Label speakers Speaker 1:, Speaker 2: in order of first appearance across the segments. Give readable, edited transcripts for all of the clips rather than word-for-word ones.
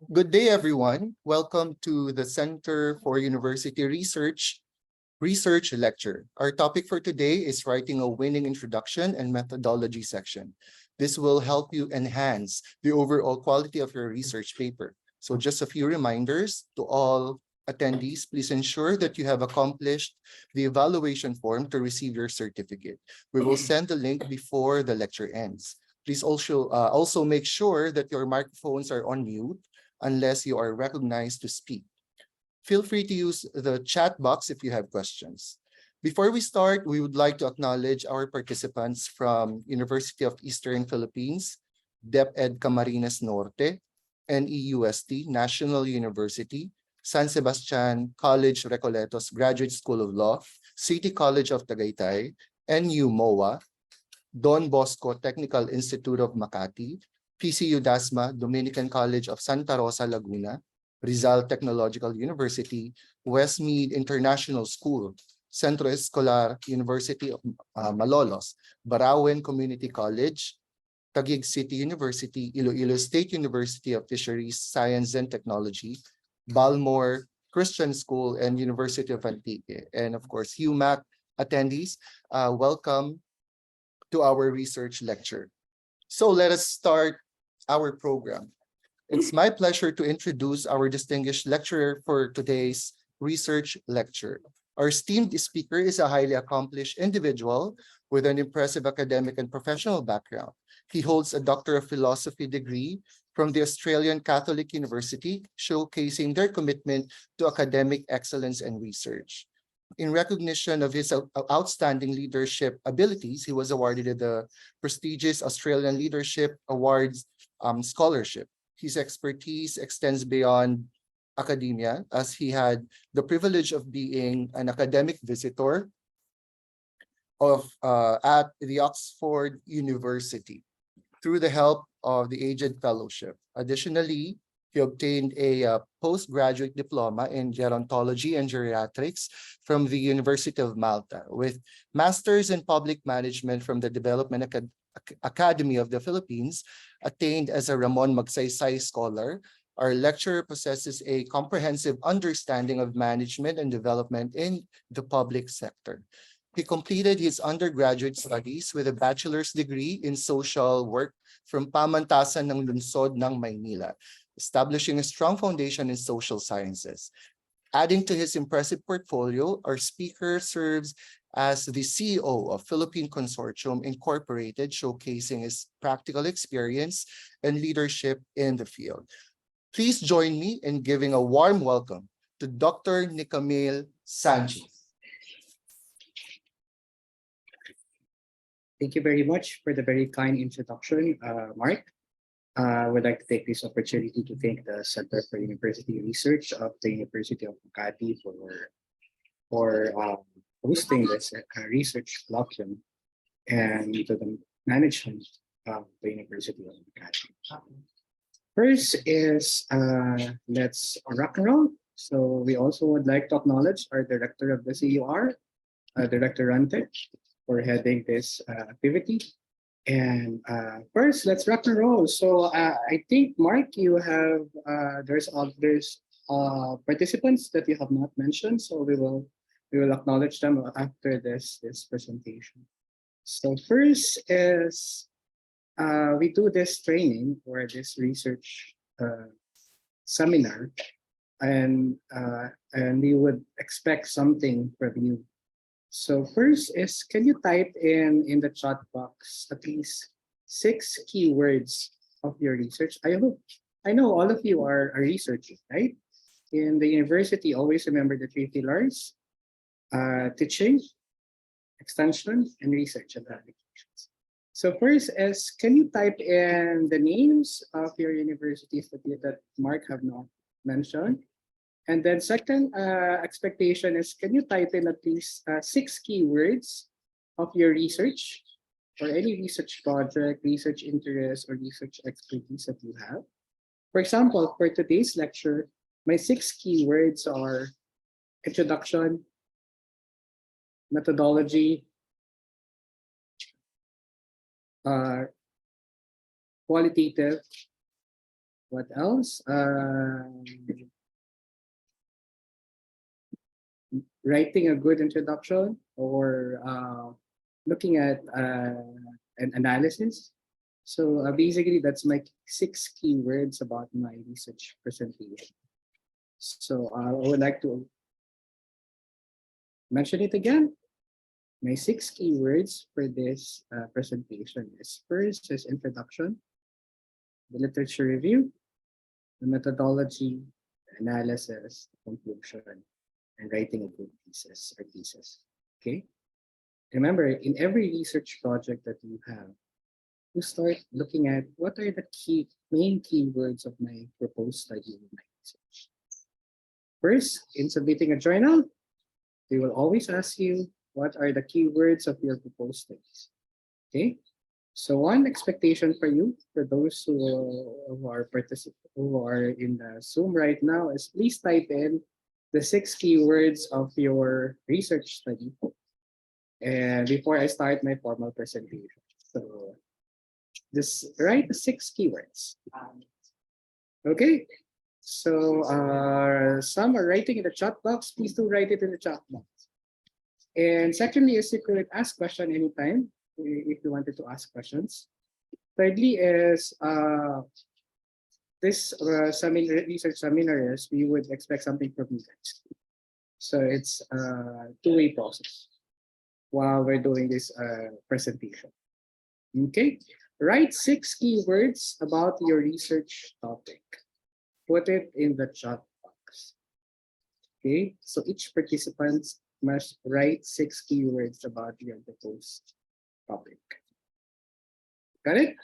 Speaker 1: Good day, everyone. Welcome to the Center for University Research Lecture. Our topic for today is writing a winning introduction and methodology section. This will help you enhance the overall quality of your research paper. So just a few reminders to all attendees, please ensure that you have accomplished the evaluation form to receive your certificate. We will send the link before the lecture ends. Please also make sure that your microphones are on mute unless you are recognized to speak. Feel free to use the chat box if you have questions. Before we start, we would like to acknowledge our participants from University of Eastern Philippines, DepEd Camarines Norte, NEUST, National University, San Sebastian College Recoletos Graduate School of Law, City College of Tagaytay, NU MOA, Don Bosco Technical Institute of Makati, PCU Dasma Dominican College of Santa Rosa, Laguna, Rizal Technological University, Westmead International School, Centro Escolar University of Malolos, Barawen Community College, Taguig City University, Iloilo State University of Fisheries, Science and Technology, Balmore Christian School, and University of Antique. And of course, UMak attendees, welcome to our research lecture. So let us start our program. It's my pleasure to introduce our distinguished lecturer for today's research lecture. Our esteemed speaker is a highly accomplished individual with an impressive academic and professional background. He holds a Doctor of Philosophy degree from the Australian Catholic University, showcasing their commitment to academic excellence and research. In recognition of his outstanding leadership abilities, he was awarded the prestigious Australian Leadership Awards Scholarship. His expertise extends beyond academia, as he had the privilege of being an academic visitor at the Oxford University through the help of the Aged Fellowship. Additionally, he obtained a postgraduate diploma in gerontology and geriatrics from the University of Malta, with master's in public management from the Development Academy of the Philippines, attained as a Ramon Magsaysay Scholar. Our lecturer possesses a comprehensive understanding of management and development in the public sector. He completed his undergraduate studies with a bachelor's degree in social work from Pamantasan ng Lungsod ng Maynila, establishing a strong foundation in social sciences. Adding to his impressive portfolio, our speaker serves as the CEO of Philippine Consortium Incorporated, showcasing his practical experience and leadership in the field. Please join me in giving a warm welcome to Dr. Nicamil Sanchez.
Speaker 2: Thank you very much for the very kind introduction, Mark. I would like to take this opportunity to thank the Center for University Research of the University of Makati for hosting this research colloquium, and to the management of the University of Makati. First is let's rock and roll. So we also would like to acknowledge our director of the CUR, Director Rante, for heading this activity. And first, let's rock and roll. So I think, Mark, you have there's participants that you have not mentioned, so we will acknowledge them after this presentation. So first is we do this training or this research seminar, and we would expect something from you. So first is, can you type in the chat box at least 6 keywords of your research? I know all of you are researchers, right? In the university, always remember the 3 pillars: teaching, extension, and research and applications. So first is, can you type in the names of your universities that Mark have not mentioned? And then second expectation is, can you type in at least 6 keywords of your research or any research project, research interest, or research expertise that you have? For example, for today's lecture, my 6 keywords are introduction, methodology, qualitative, What else? Writing a good introduction or looking at an analysis. So basically, that's my 6 keywords about my research presentation. So I would like to mention it again. My 6 keywords for this presentation is first is introduction, the literature review, the methodology, the analysis, the conclusion, and writing a good thesis. Okay. Remember, in every research project that you have, you start looking at what are the main keywords of my proposed study in my research. First, in submitting a journal, they will always ask you what are the keywords of your proposed studies. Okay. So one expectation for you, for those who are in the Zoom right now, is please type in the 6 keywords of your research study. And before I start my formal presentation, so just write the 6 keywords. Okay. So some are writing in the chat box. Please do write it in the chat box. And secondly, is you could ask question anytime if you wanted to ask questions. Thirdly is this research seminar is we would expect something from you guys. So it's a two-way process while we're doing this presentation. Okay, write 6 keywords about your research topic. Put it in the chat box. Okay, so each participant must write 6 keywords about your proposed topic. Got it?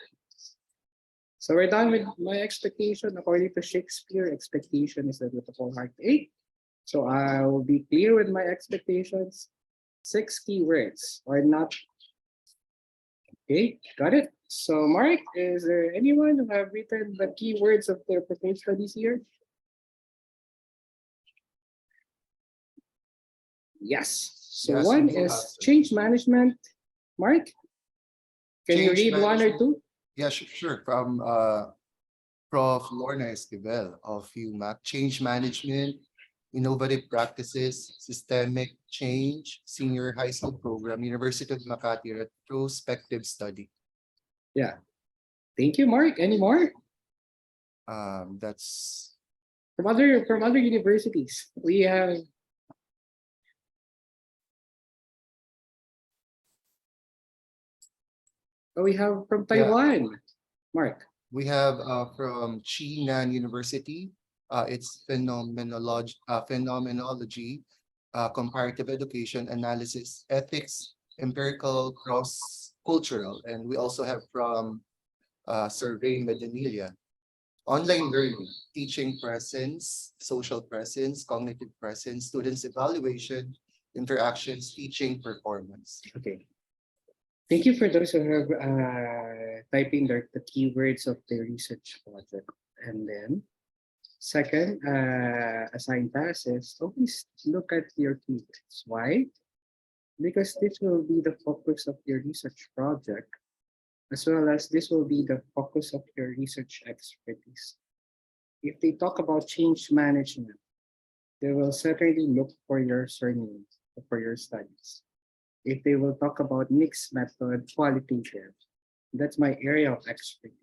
Speaker 2: So we're done with my expectation. According to Shakespeare, expectation is the root of all heartache. So I will be clear with my expectations. 6 keywords or not. Okay, got it? So Mark, is there anyone who have written the keywords of their proposed studies here? Yes. So
Speaker 1: Yes,
Speaker 2: one
Speaker 1: we do
Speaker 2: is
Speaker 1: have, sir.
Speaker 2: change management. Mark, can you
Speaker 1: Change
Speaker 2: read one or
Speaker 1: management.
Speaker 2: two?
Speaker 1: Yeah, sure. From Prof. Lorna Esquivel of UMak, change management, innovative practices, systemic change, senior high school program, University of Makati, retrospective study.
Speaker 2: Yeah. Thank you, Mark. Any more?
Speaker 1: That's
Speaker 2: From other universities. We have from
Speaker 1: yeah.
Speaker 2: Taiwan. Mark.
Speaker 1: We have from Chinan University. It's phenomenology, comparative education, analysis, ethics, empirical, cross-cultural. And we also have from Survey Medinilla, online learning, teaching presence, social presence, cognitive presence, students evaluation, interactions, teaching performance.
Speaker 2: Okay. Thank you for those who have typing the keywords of the research project. And then second, assigned task is always look at your keywords. Why? Because this will be the focus of your research project, as well as this will be the focus of your research expertise. If they talk about change management, they will certainly look for your surname for your studies. If they will talk about mixed method qualitative, that's my area of expertise.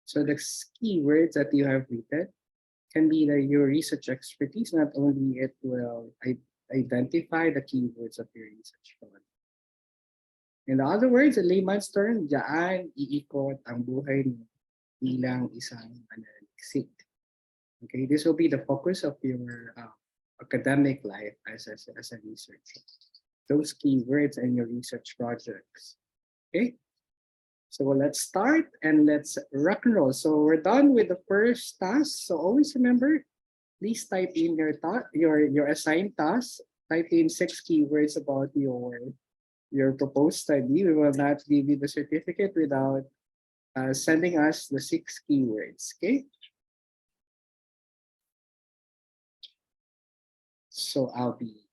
Speaker 2: So the keywords that you have written can be your research expertise. Not only it will identify the keywords of your research project. In other words, in layman's term, diyan iikot ang buhay mo bilang isang mananaliksik. Okay, this will be the focus of your academic life as a researcher. Those keywords in your research projects. Okay, so let's start and let's rock and roll. So we're done with the first task. So always remember, please type in your assigned task. Type in 6 keywords about your proposed study. We will not give you the certificate without sending us the 6 keywords. Okay. So I'll be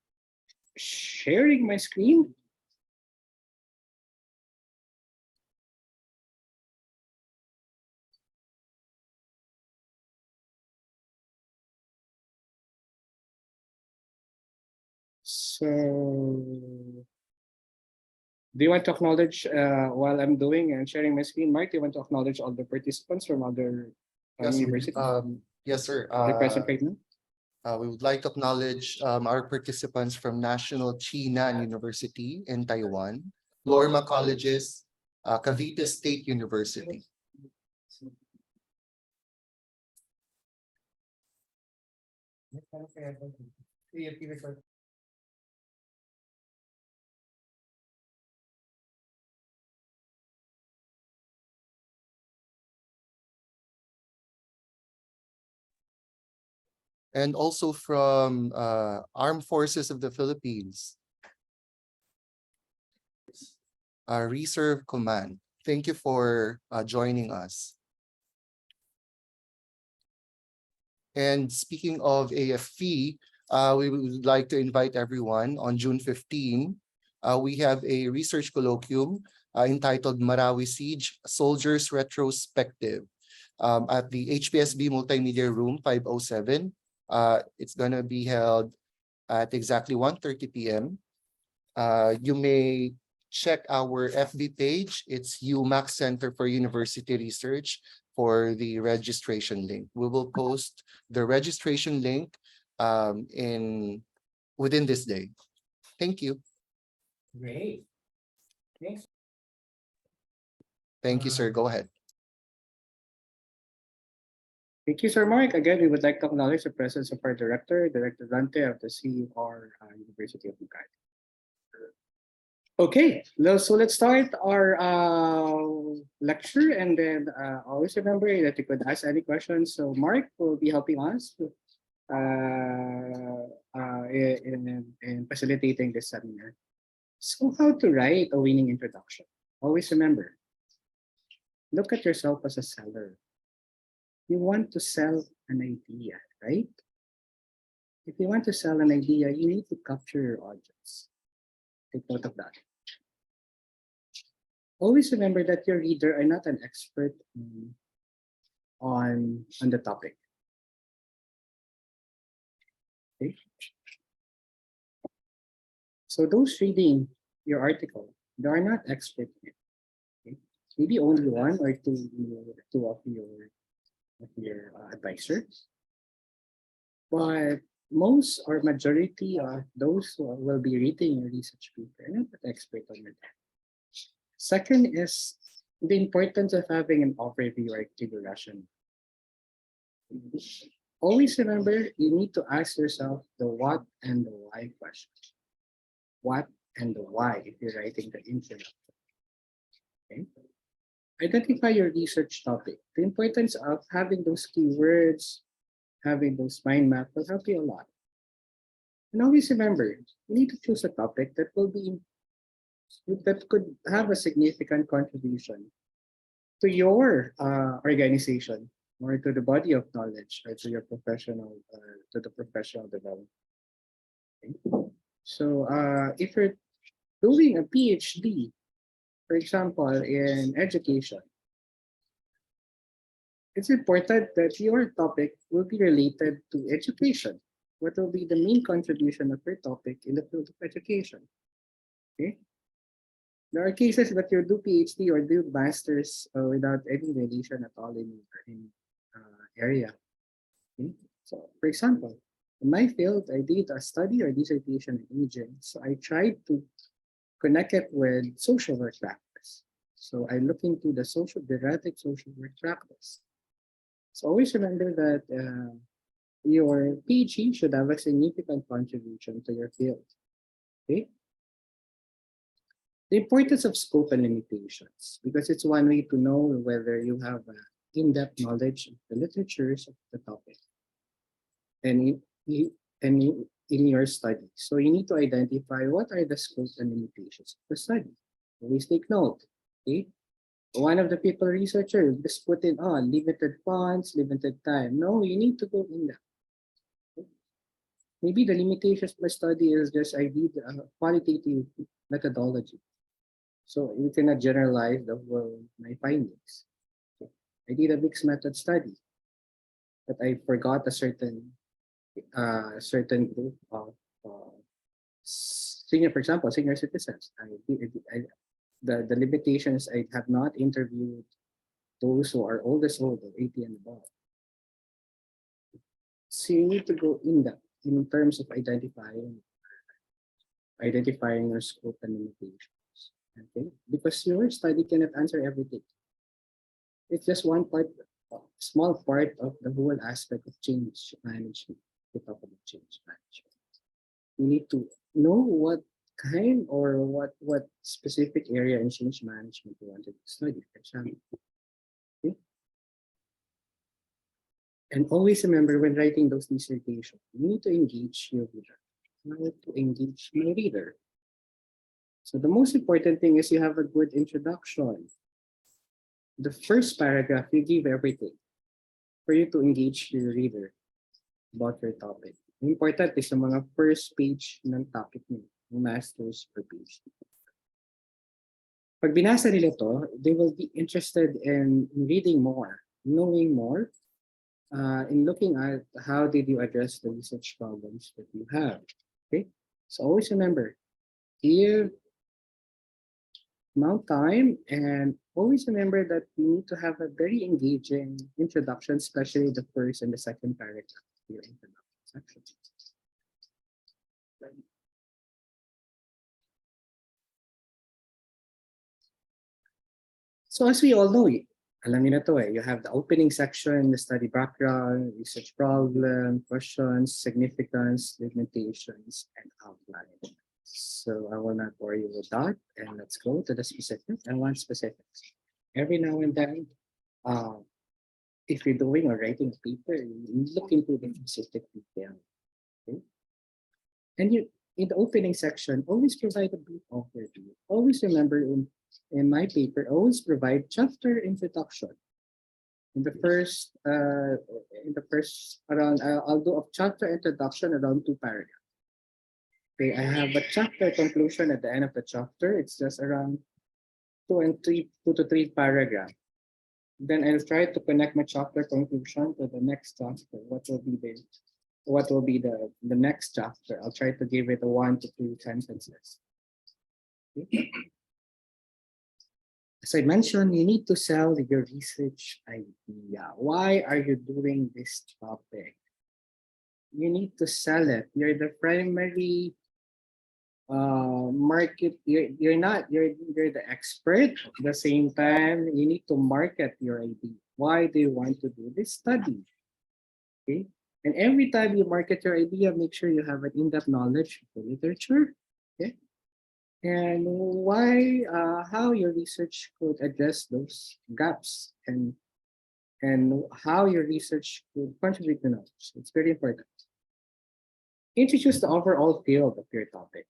Speaker 2: sharing my screen. So, do you want to acknowledge while I'm doing and sharing my screen, Mark? Do you want to acknowledge all the participants from other
Speaker 1: Yes,
Speaker 2: universities?
Speaker 1: yes, sir.
Speaker 2: They're present right now.
Speaker 1: We would like to acknowledge our participants from National Chinan University in Taiwan, Lorma Colleges, Cavite State University. And also from Armed Forces of the Philippines, Reserve Command. Thank you for joining us. And speaking of AFP, we would like to invite everyone on June 15. We have a research colloquium entitled Marawi Siege Soldiers Retrospective at the HPSB Multimedia Room 507. It's going to be held at exactly 1:30 p.m. You may check our FB page. It's UMak Center for University Research for the registration link. We will post the registration link in within this day. Thank you.
Speaker 3: Great. Thanks.
Speaker 1: Thank you, sir. Go ahead.
Speaker 2: Thank you, Sir Mark. Again, we would like to acknowledge the presence of our director, Director Dante of the CUR University of Makati. Okay, so let's start our lecture, and then always remember that you could ask any questions. So Mark will be helping us in facilitating this seminar. So how to write a winning introduction? Always remember, look at yourself as a seller. You want to sell an idea, right? If you want to sell an idea, you need to capture your audience. Take note of that. Always remember that your reader are not an expert on the topic. Okay? So those reading your article, they are not expert in it. Okay? Maybe only one or two of your advisors. But most or majority of those who will be reading your research paper are not an expert on your topic. Second is the importance of having an overview or introduction. Always remember, you need to ask yourself the what and the why question. What and the why if you're writing the introduction. Okay? Identify your research topic. The importance of having those keywords, having those mind maps will help you a lot. And always remember, you need to choose a topic that could have a significant contribution to your organization or to the body of knowledge or to your to the professional development. Okay? So if you're doing a PhD, for example, in education, it's important that your topic will be related to education. What will be the main contribution of your topic in the field of education? Okay. There are cases that you do PhD or do masters without any relation at all in area. Okay? So, for example, in my field, I did a study or dissertation in aging. So I tried to connect it with social work practice. So I look into the relative social work practice. So always remember that your PhD should have a significant contribution to your field. Okay. The importance of scope and limitations, because it's one way to know whether you have in-depth knowledge of the literatures of the topic and in your study. So you need to identify what are the scope and limitations of the study. Always take note. Okay. One of the people researcher just put in limited funds, limited time. No, you need to go in depth. Okay. Maybe the limitations of the study is just I did a qualitative methodology. So you cannot generalize my findings. Okay. I did a mixed method study, but I forgot a certain group of Senior, for example, senior citizens. The limitations, I have not interviewed those who are oldest older, 80 and above. So you need to go in depth in terms of identifying your scope and limitations. Okay, because your study cannot answer everything. It's just one part, a small part of the whole aspect of change management. We talk about change management. You need to know what kind or what specific area in change management you wanted to study, for example. Okay? And always remember when writing those dissertations, you need to engage your reader. You need to engage my reader. So the most important thing is you have a good introduction. The first paragraph, you give everything for you to engage your reader about your topic. Important is sa mga first page ng topic niyo, ng master's or PhD. Pag binasa nila to, they will be interested in reading more, knowing more, in looking at how did you address the research problems that you have. Okay, so always remember, give amount time, and always remember that you need to have a very engaging introduction, especially the first and the second paragraph of your introduction section. So as we all know, alam niyo na to you have the opening section, the study background, research problem, questions, significance, limitations, and outline. So I will not bore you with that, and let's go to the specifics. I want specifics. Every now and then, if you're doing or writing a paper, you look into the specific detail. Okay? And you, in the opening section, always provide a brief overview. Always remember in my paper, always provide chapter introduction. In the first around, I'll do a chapter introduction around 2 paragraphs. Okay, I have a chapter conclusion at the end of the chapter. It's just around 2 to 3 paragraphs. Then I'll try to connect my chapter conclusion to the next chapter. What will be the next chapter? I'll try to give it a 1 to 2 sentences. Okay. As I mentioned, you need to sell your research idea. Why are you doing this topic? You need to sell it. You're the primary market. You're the expert. At the same time, you need to market your idea. Why do you want to do this study? Okay. And every time you market your idea, make sure you have an in-depth knowledge of the literature. Okay. And how your research could address those gaps, and how your research could contribute to knowledge. It's very important. Introduce the overall field of your topic.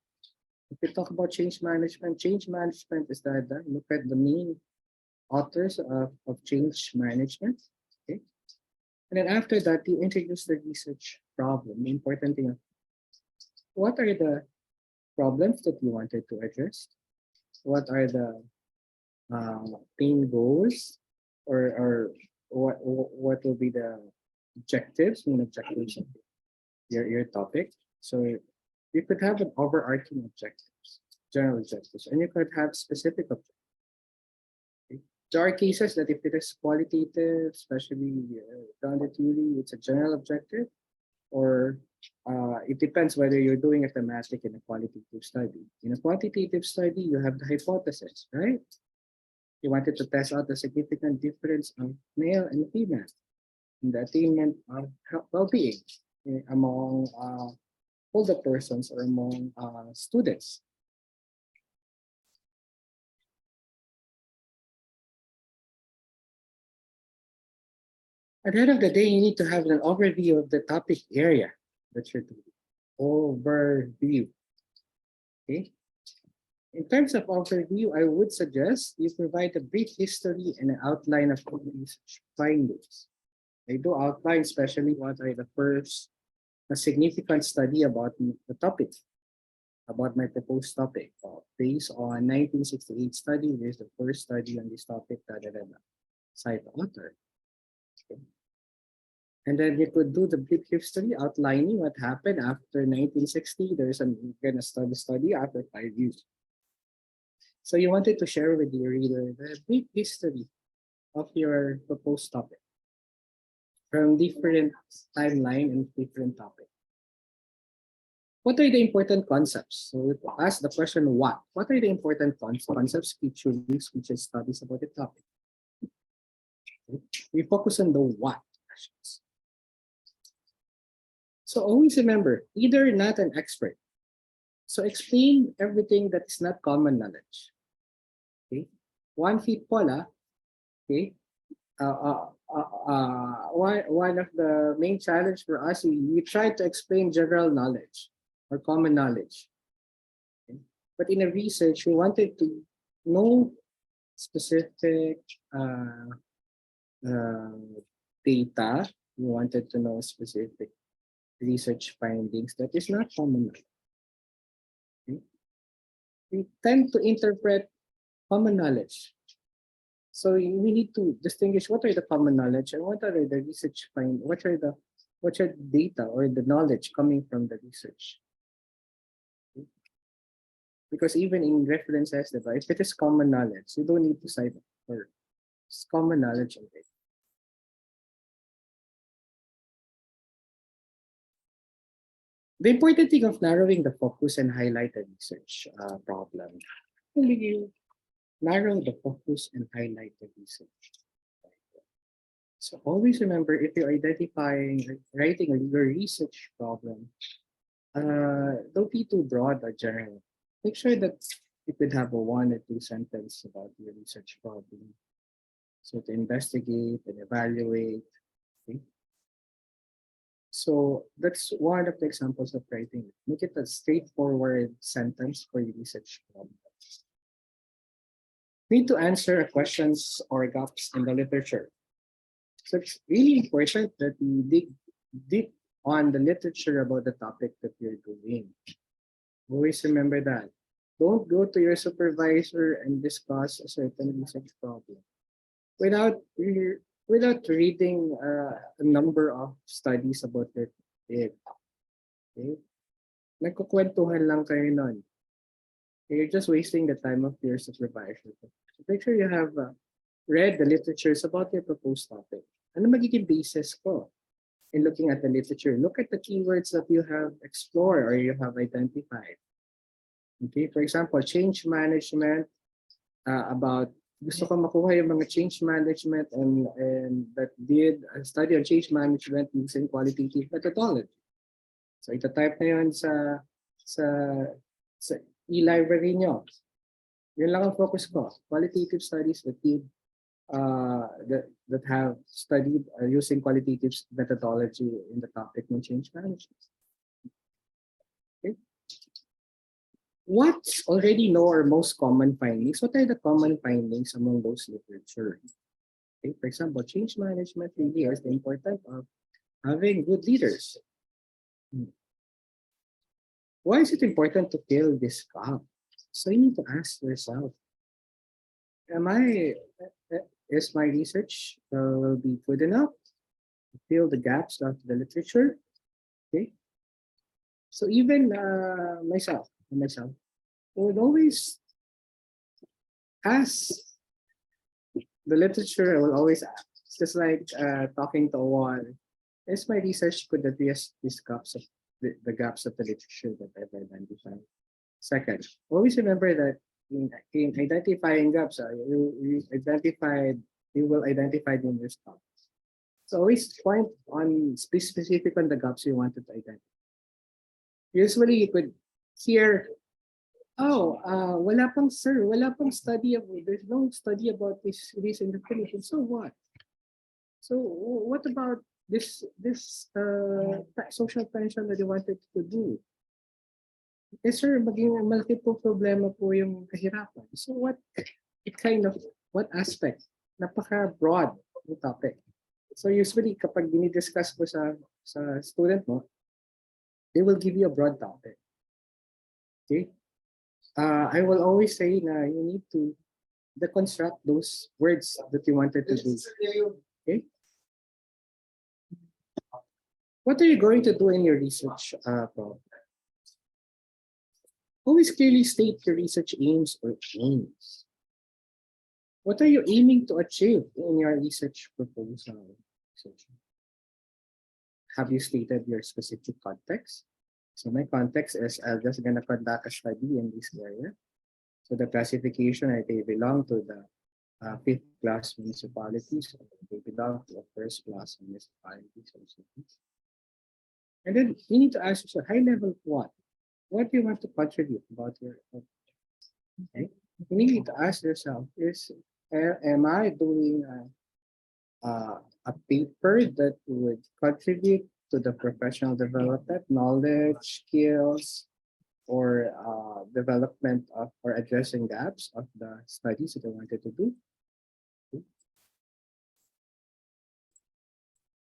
Speaker 2: If we talk about change management is that look at the main authors of change management. Okay. And then after that, you introduce the research problem. The important thing, what are the problems that you wanted to address? What are the main goals, or what will be the main objectives of your topic? So you could have an overarching objectives, general objectives, and you could have specific objectives. Okay. There are cases that if it is qualitative, especially grounded theory, it's a general objective, or it depends whether you're doing a thematic in a qualitative study. In a quantitative study, you have the hypothesis, right? You wanted to test out the significant difference of male and female in the attainment of well-being among older persons or among students. At the end of the day, you need to have an overview of the topic area that you're doing. Overview. Okay. In terms of overview, I would suggest you provide a brief history and an outline of research findings. I do outline especially what are the first significant study about the topic, about my proposed topic. Based on 1968 study, there's the first study on this topic, cite the author. Okay. And then you could do the brief history outlining what happened after 1960. There's a gonna study after 5 years. So you wanted to share with your reader the brief history of your proposed topic from different timeline and different topic. What are the important concepts? So we ask the question what? What are the important concepts, features, studies about the topic? We focus on the what questions. So always remember, either not an expert. So explain everything that is not common knowledge. Okay, 1 feet pola. Okay, one of the main challenge for us, we try to explain general knowledge or common knowledge. Okay? But in a research, we wanted to know specific data. We wanted to know specific research findings that is not common knowledge. Okay? We tend to interpret common knowledge. So we need to distinguish what are the common knowledge and what are the research find, what are the data or the knowledge coming from the research. Okay? Because even in references, if it is common knowledge, you don't need to cite it for it's common knowledge already. The important thing of narrowing the focus and highlight the research problem. You narrow the focus and highlight the research. So always remember, if you're writing a legal research problem, don't be too broad or general. Make sure that you could have a 1 or 2 sentence about your research problem. So to investigate and evaluate. Okay? So that's one of the examples of writing. Make it a straightforward sentence for your research problem. Need to answer questions or gaps in the literature. So it's really important that you dig deep on the literature about the topic that you're doing. Always remember that. Don't go to your supervisor and discuss a certain research problem without reading a number of studies about it. Okay? Nagkukwentuhan lang kayo nun. You're just wasting the time of your supervisor. So make sure you have read the literatures about your proposed topic. Ano magiging basis ko in looking at the literature? Look at the keywords that you have explored or you have identified. Okay, for example, change management, about gusto ko makuha yung mga change management and that did a study on change management using qualitative methodology. So ita-type na yun sa e-library nyo. Yun lang ang focus ko. Qualitative studies that did that have studied using qualitative methodology in the topic ng change management. Okay. What's already know or most common findings? What are the common findings among those literature? Okay, for example, change management really is the importance of having good leaders. Why is it important to fill this gap? So you need to ask yourself, is my research will be good enough to fill the gaps of the literature? Okay. So even myself would always ask the literature. I will always ask, it's just like talking to a wall. Is my research could address these gaps of the gaps of the literature that I've identified? Second, always remember that in identifying gaps, you will identify numerous topics. So always point on specific on the gaps you wanted to identify. Usually you could hear, wala pang study of, there's no study about this in the Philippines. So what? So what about this social tension that you wanted to do? Yes, sir, maging malaki po problema po yung kahirapan. So what aspect? Napaka-broad yung topic. So usually kapag dinidiscuss ko sa student mo, they will give you a broad topic. Okay? I will always say na you need to deconstruct those words that you wanted to do. Okay? What are you going to do in your research problem? Always clearly state your research aims or aims. What are you aiming to achieve in your research proposal? Have you stated your specific context? So my context is I'm just gonna conduct a study in this area. So the classification, they belong to the fifth class municipalities, or they belong to a first class municipalities or cities. And then you need to ask yourself, high level what? What do you want to contribute about your, okay? You need to ask yourself, am I doing a paper that would contribute to the professional development, knowledge, skills, or development of or addressing gaps of the studies that I wanted to do?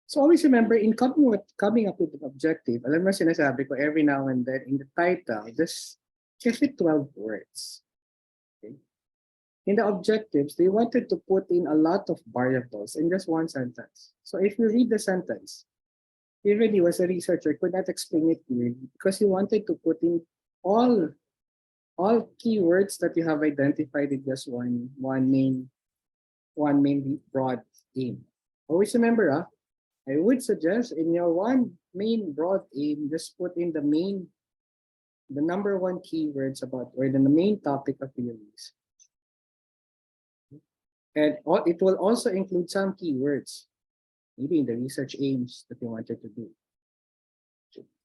Speaker 2: So always remember, in coming up with an objective, alam mo sinasabi ko every now and then in the title, just give it 12 words. Okay? In the objectives, they wanted to put in a lot of variables in just one sentence. So if you read the sentence, even you as a researcher could not explain it clearly because you wanted to put in all keywords that you have identified in just one main broad aim. Always remember, I would suggest in your one main broad aim, just put in the number one keywords about or the main topic of your research. And it will also include some keywords, maybe in the research aims that you wanted to do.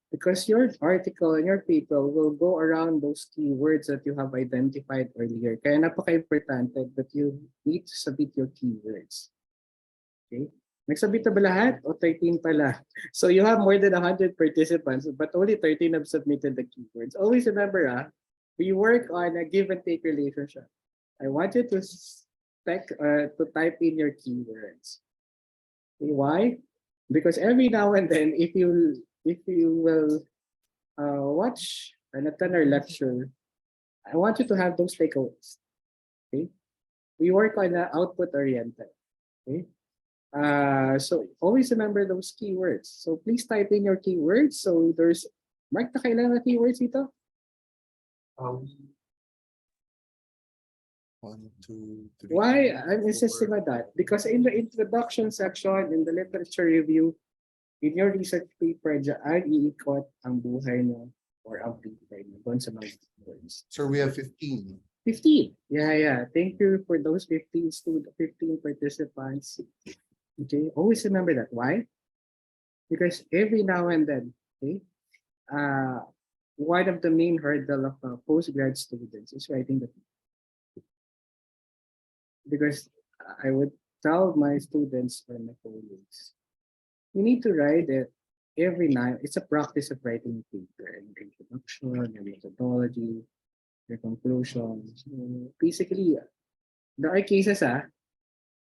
Speaker 2: Because your article and your paper will go around those keywords that you have identified earlier. Kaya napaka-importante that you need to submit your keywords. Okay? Nagsabit na ba lahat o 13 pala? So you have more than 100 participants but only 13 have submitted the keywords. Always remember, we work on a give and take relationship. I want you to type in your keywords. Okay, why? Because every now and then, if you will watch and attend our lecture, I want you to have those takeaways. Okay, we work on output oriented. Okay. So always remember those keywords. So please type in your keywords. So there's, Mark, na kailangan na keywords dito?
Speaker 1: 1, 2, 3.
Speaker 2: Why I'm insisting on that? Because in the introduction section, in the literature review, in your research paper, dyan iikot ang buhay mo or ang paper mo doon sa mga keywords.
Speaker 1: So we have 15.
Speaker 2: 15. Yeah. Thank you for those 15 participants. Okay, always remember that. Why? Because every now and then, okay, one of the main hurdle of postgrad students is writing the paper. Because I would tell my students or my colleagues, you need to write it every night. It's a practice of writing a paper, your introduction, your methodology, your conclusions. Basically, there are cases,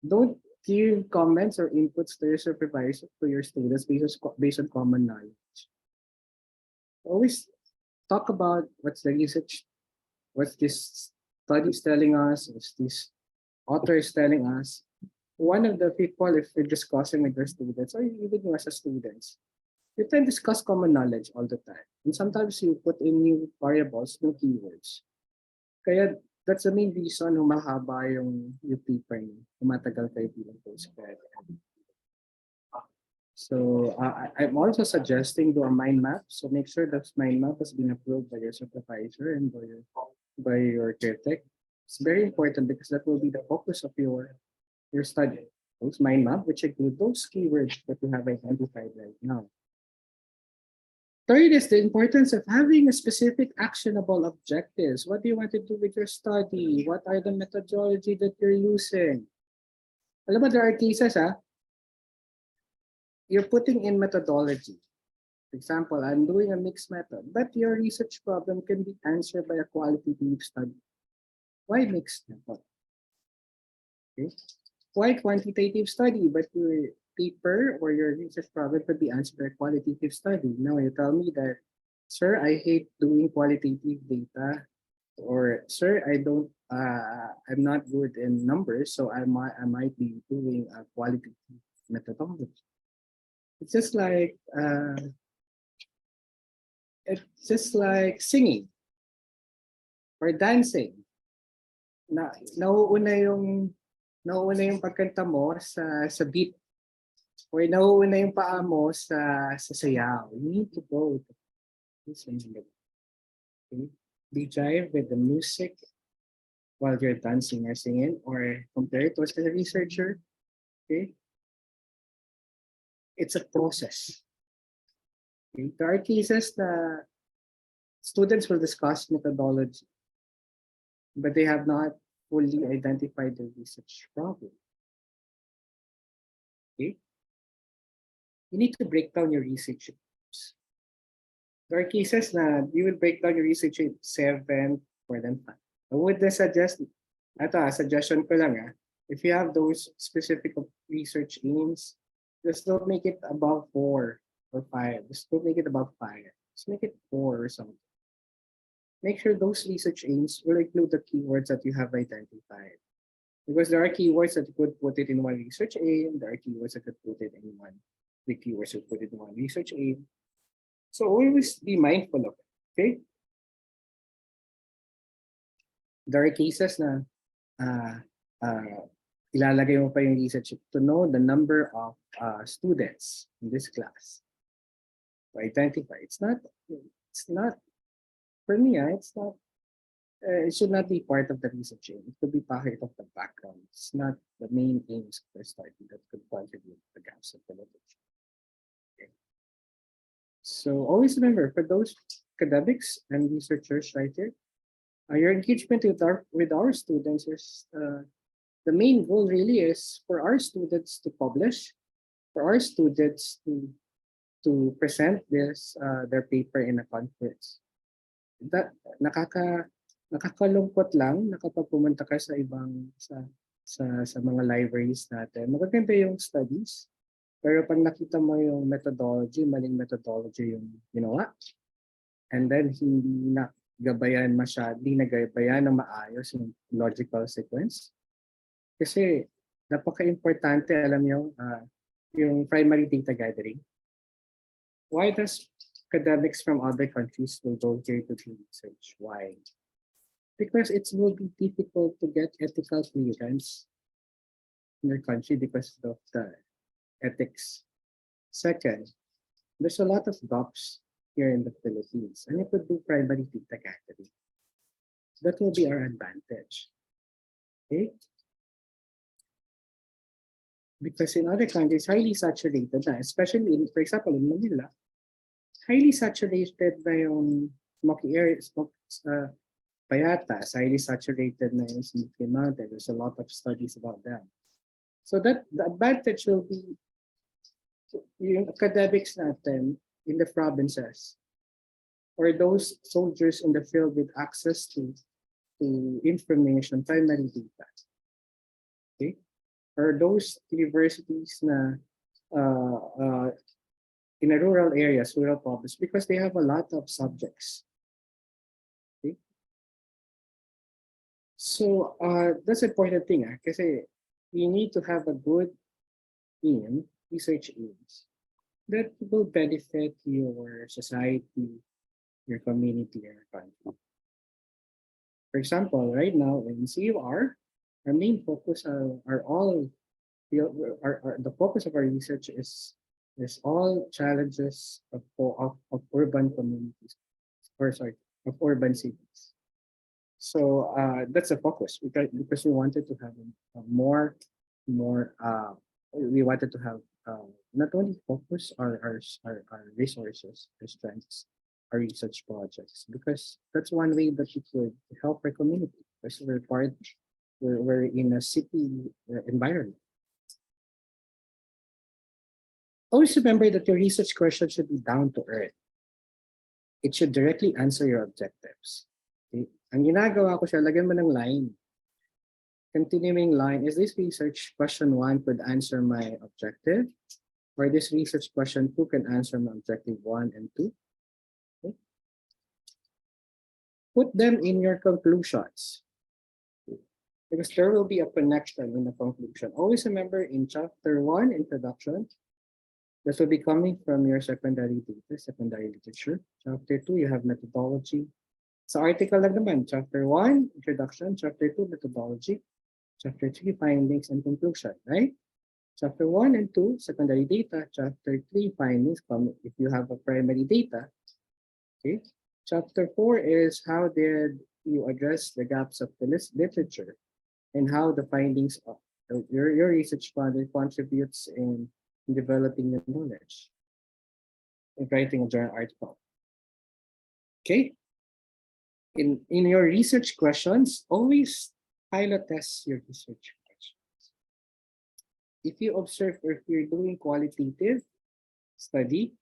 Speaker 2: don't give comments or inputs to your supervisor, to your students based on common knowledge. Always talk about what's the research, what this study is telling us, what this author is telling us. One of the people, if you're discussing with your students, or even you as a students, you can discuss common knowledge all the time. And sometimes you put in new variables, new keywords. Kaya that's the main reason humahaba yung paper niyo. Tumatagal kayo bilang postgrad. So I'm also suggesting do a mind map. So make sure that mind map has been approved by your supervisor and by your critic. It's very important because that will be the focus of your study. Those mind map, which include those keywords that you have identified right now. Third is the importance of having a specific actionable objectives. What do you want to do with your study? What are the methodology that you're using? Alam mo, there are cases, you're putting in methodology. For example, I'm doing a mixed method, but your research problem can be answered by a qualitative study. Why mixed method? Okay. Why quantitative study, but your paper or your research problem could be answered by a qualitative study? Now you tell me that, sir, I hate doing qualitative data, or sir, I'm not good in numbers, so I might be doing a qualitative methodology. It's just like singing or dancing. Na nauuna yung nauuna yung pagkanta mo sa beat or nauuna yung paa mo sa sayaw. You need to go to this and that. Okay? Be jive with the music while you're dancing or singing, or compare it to as a researcher. Okay, it's a process. Okay? There are cases that students will discuss methodology, but they have not fully identified the research problem. Okay, you need to break down your research. There are cases na you will break down your research in 7, more than 5. I would suggest, suggestion ko lang if you have those specific research aims, just don't make it above 4 or 5. Just don't make it above 5. Just make it 4 or something. Make sure those research aims will include the keywords that you have identified. Because there are keywords that you could put it in one research aim, there are keywords that could put it in one, the keywords you put it in one research aim. So always be mindful of it, okay? There are cases na ilalagay mo pa yung research to know the number of students in this class. To identify. It's not, for me, it's not, it should not be part of the research aim. It could be part of the background. It's not the main aims of the study that could contribute to the gaps of the literature. Okay. So always remember, for those academics and researchers right here, your engagement with our students is the main goal really is for our students to publish, for our students to present this their paper in a conference. That nakakalungkot lang na kapag pumunta ka sa ibang sa mga libraries natin. Magaganda yung studies, pero pag nakita mo yung methodology, maling methodology yung ginawa, and then hindi nagabayan ng maayos yung logical sequence. Kasi napaka-importante, alam niyo, yung primary data gathering. Why does academics from other countries will go here to do research? Why? Because it will be difficult to get ethical clearance in your country because of the ethics. Second, there's a lot of gaps here in the Philippines, and you could do primary data gathering. That will be our advantage. Okay? Because in other countries, highly saturated na, especially in, for example, in Manila, highly saturated na yung smoky areas, payatas, highly saturated na yung smoky mountain. There's a lot of studies about that. So that the advantage will be yung academics natin in the provinces, or those soldiers in the field with access to information, primary data. Okay? Or those universities na in a rural areas, rural province, because they have a lot of subjects. Okay? So that's an important thing, kasi you need to have a good aim, research aims, that will benefit your society, your community, your country. For example, right now in CUR, our main focus are all the focus of our research is all challenges of urban communities, or sorry, of urban cities. So that's the focus, because we wanted to have more we wanted to have not only focus our resources, our strengths, our research projects, because that's one way that we could help our community, because we're in a city environment. Always remember that your research question should be down to earth. It should directly answer your objectives. Okay? Ang ginagawa ko siya, lagyan mo ng line. Continuing line, is this research question 1 could answer my objective? Or this research question 2 can answer my objective 1 and 2? Okay. Put them in your conclusions, because there will be a connection in the conclusion. Always remember, in chapter 1, introduction, This will be coming from your secondary data, secondary literature. Chapter 2, you have methodology. Sa article lang naman, chapter 1, introduction, chapter 2, methodology, chapter 3, findings and conclusion, right? Chapter 1 and 2, secondary data, chapter 3, findings, if you have a primary data, okay? Chapter 4 is how did you address the gaps of the literature and how the findings of your research contributes in developing the knowledge and writing a journal article. Okay. In your research questions, always pilot test your research questions. If you observe or if you're doing qualitative study,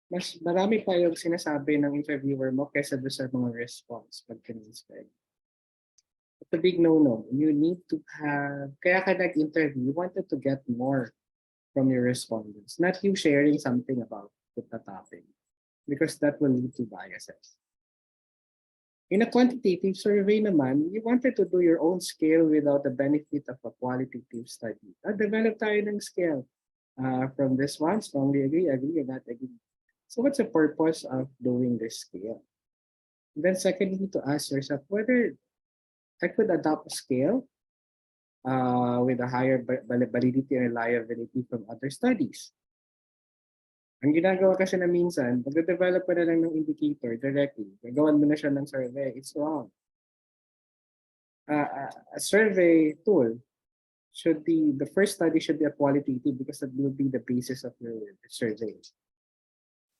Speaker 2: mas marami pa yung sinasabi ng interviewer mo kaysa doon sa mga response pag kininscribe. It's a big no-no. You need to have, kaya ka nag-interview, you wanted to get more from your respondents, not you sharing something about the topic, because that will lead to biases. In a quantitative survey naman, you wanted to do your own scale without the benefit of a qualitative study. Develop tayo ng scale. From this one, strongly agree, or not agree. So what's the purpose of doing this scale? And then secondly, to ask yourself whether I could adopt a scale with a higher validity and reliability from other studies. Ang ginagawa kasi na minsan, pag-develop ka na lang ng indicator directly, gagawan mo na siya ng survey, it's wrong. A survey tool should be, the first study should be a qualitative because that will be the basis of your survey.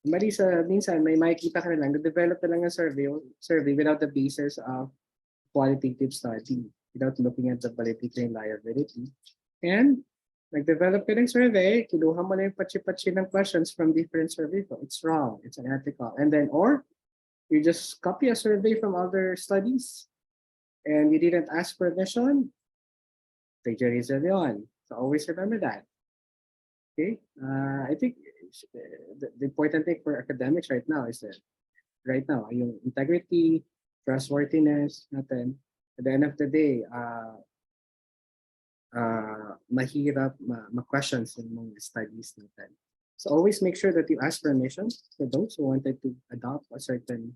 Speaker 2: Mali sa, minsan may makikita ka na lang, develop na lang ng survey without the basis of qualitative study, without looking at the validity and liability. And nag-develop ka ng survey, kinuha mo na yung patsi-patsi ng questions from different survey. It's wrong, it's unethical. And then, or you just copy a survey from other studies and you didn't ask permission, plagiarism yun. So always remember that. Okay, I think the important thing for academics right now is that yung integrity, trustworthiness natin, at the end of the day, mahirap ma-questions yung mga studies natin. So always make sure that you ask permission for those who wanted to adopt a certain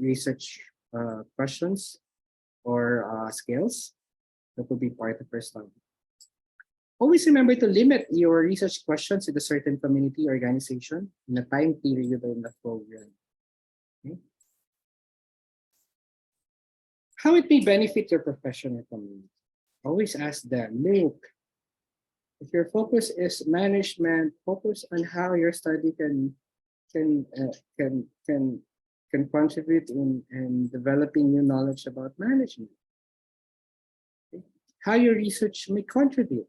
Speaker 2: research questions or skills that will be part of your study. Always remember to limit your research questions to a certain community organization in a time period in the program. Okay? How it may benefit your professional community. Always ask them, look, if your focus is management, focus on how your study can contribute in developing new knowledge about management. Okay? How your research may contribute.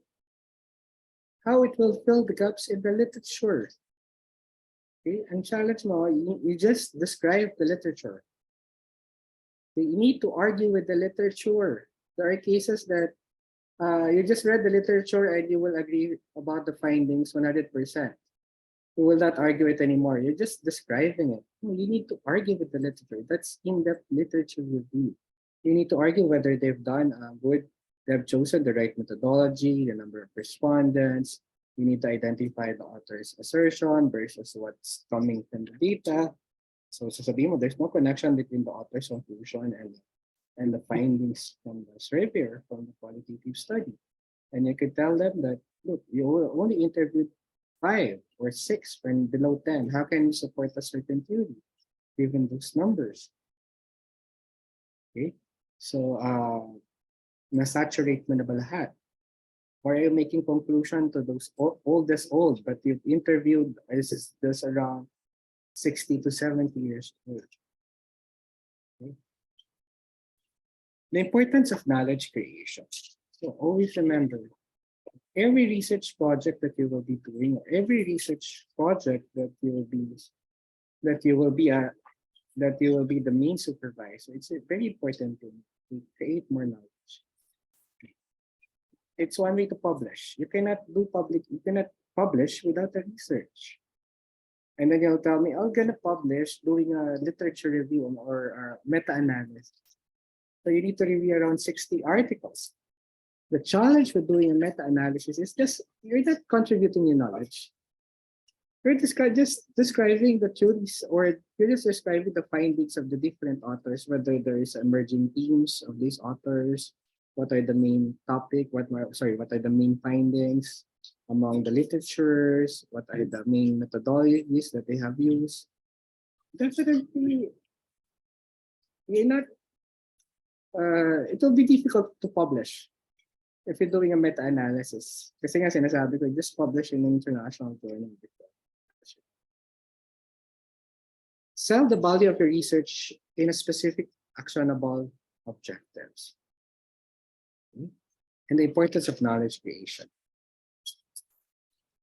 Speaker 2: How it will fill the gaps in the literature. Okay, and challenge mo, you just describe the literature. Okay? You need to argue with the literature. There are cases that you just read the literature and you will agree about the findings 100%. You will not argue it anymore. You're just describing it. You need to argue with the literature. That's in-depth literature review. You need to argue whether they've done good. They've chosen the right methodology, the number of respondents. You need to identify the author's assertion versus what's coming from the data. So sasabihin mo, there's no connection between the author's conclusion and the findings from the survey or from the qualitative study. And you could tell them that, look, you only interviewed 5 or 6 from below 10. How can you support a certain theory given those numbers? Okay, so na-saturate mo na ba lahat? Or are you making conclusion to those oldest old, but you've interviewed is this around 60 to 70 years old? Okay. The importance of knowledge creation. So always remember, every research project that you will be doing, every research project that you will be the main supervisor, it's a very important thing to create more knowledge. It's one way to publish. You cannot publish without a research. And then you'll tell me, I'm gonna publish doing a literature review or meta-analysis. So you need to review around 60 articles. The challenge with doing a meta-analysis is just, you're not contributing your knowledge. just describing the theories, or you're just describing the findings of the different authors, whether there is emerging themes of these authors, what are the main topic, what are the main findings among the literatures, what are the main methodologies that they have used. Definitely, you're not. It will be difficult to publish if you're doing a meta-analysis. Kasi nga sinasabi ko, just publish in an international journal. Sell the value of your research in a specific actionable objectives. And the importance of knowledge creation.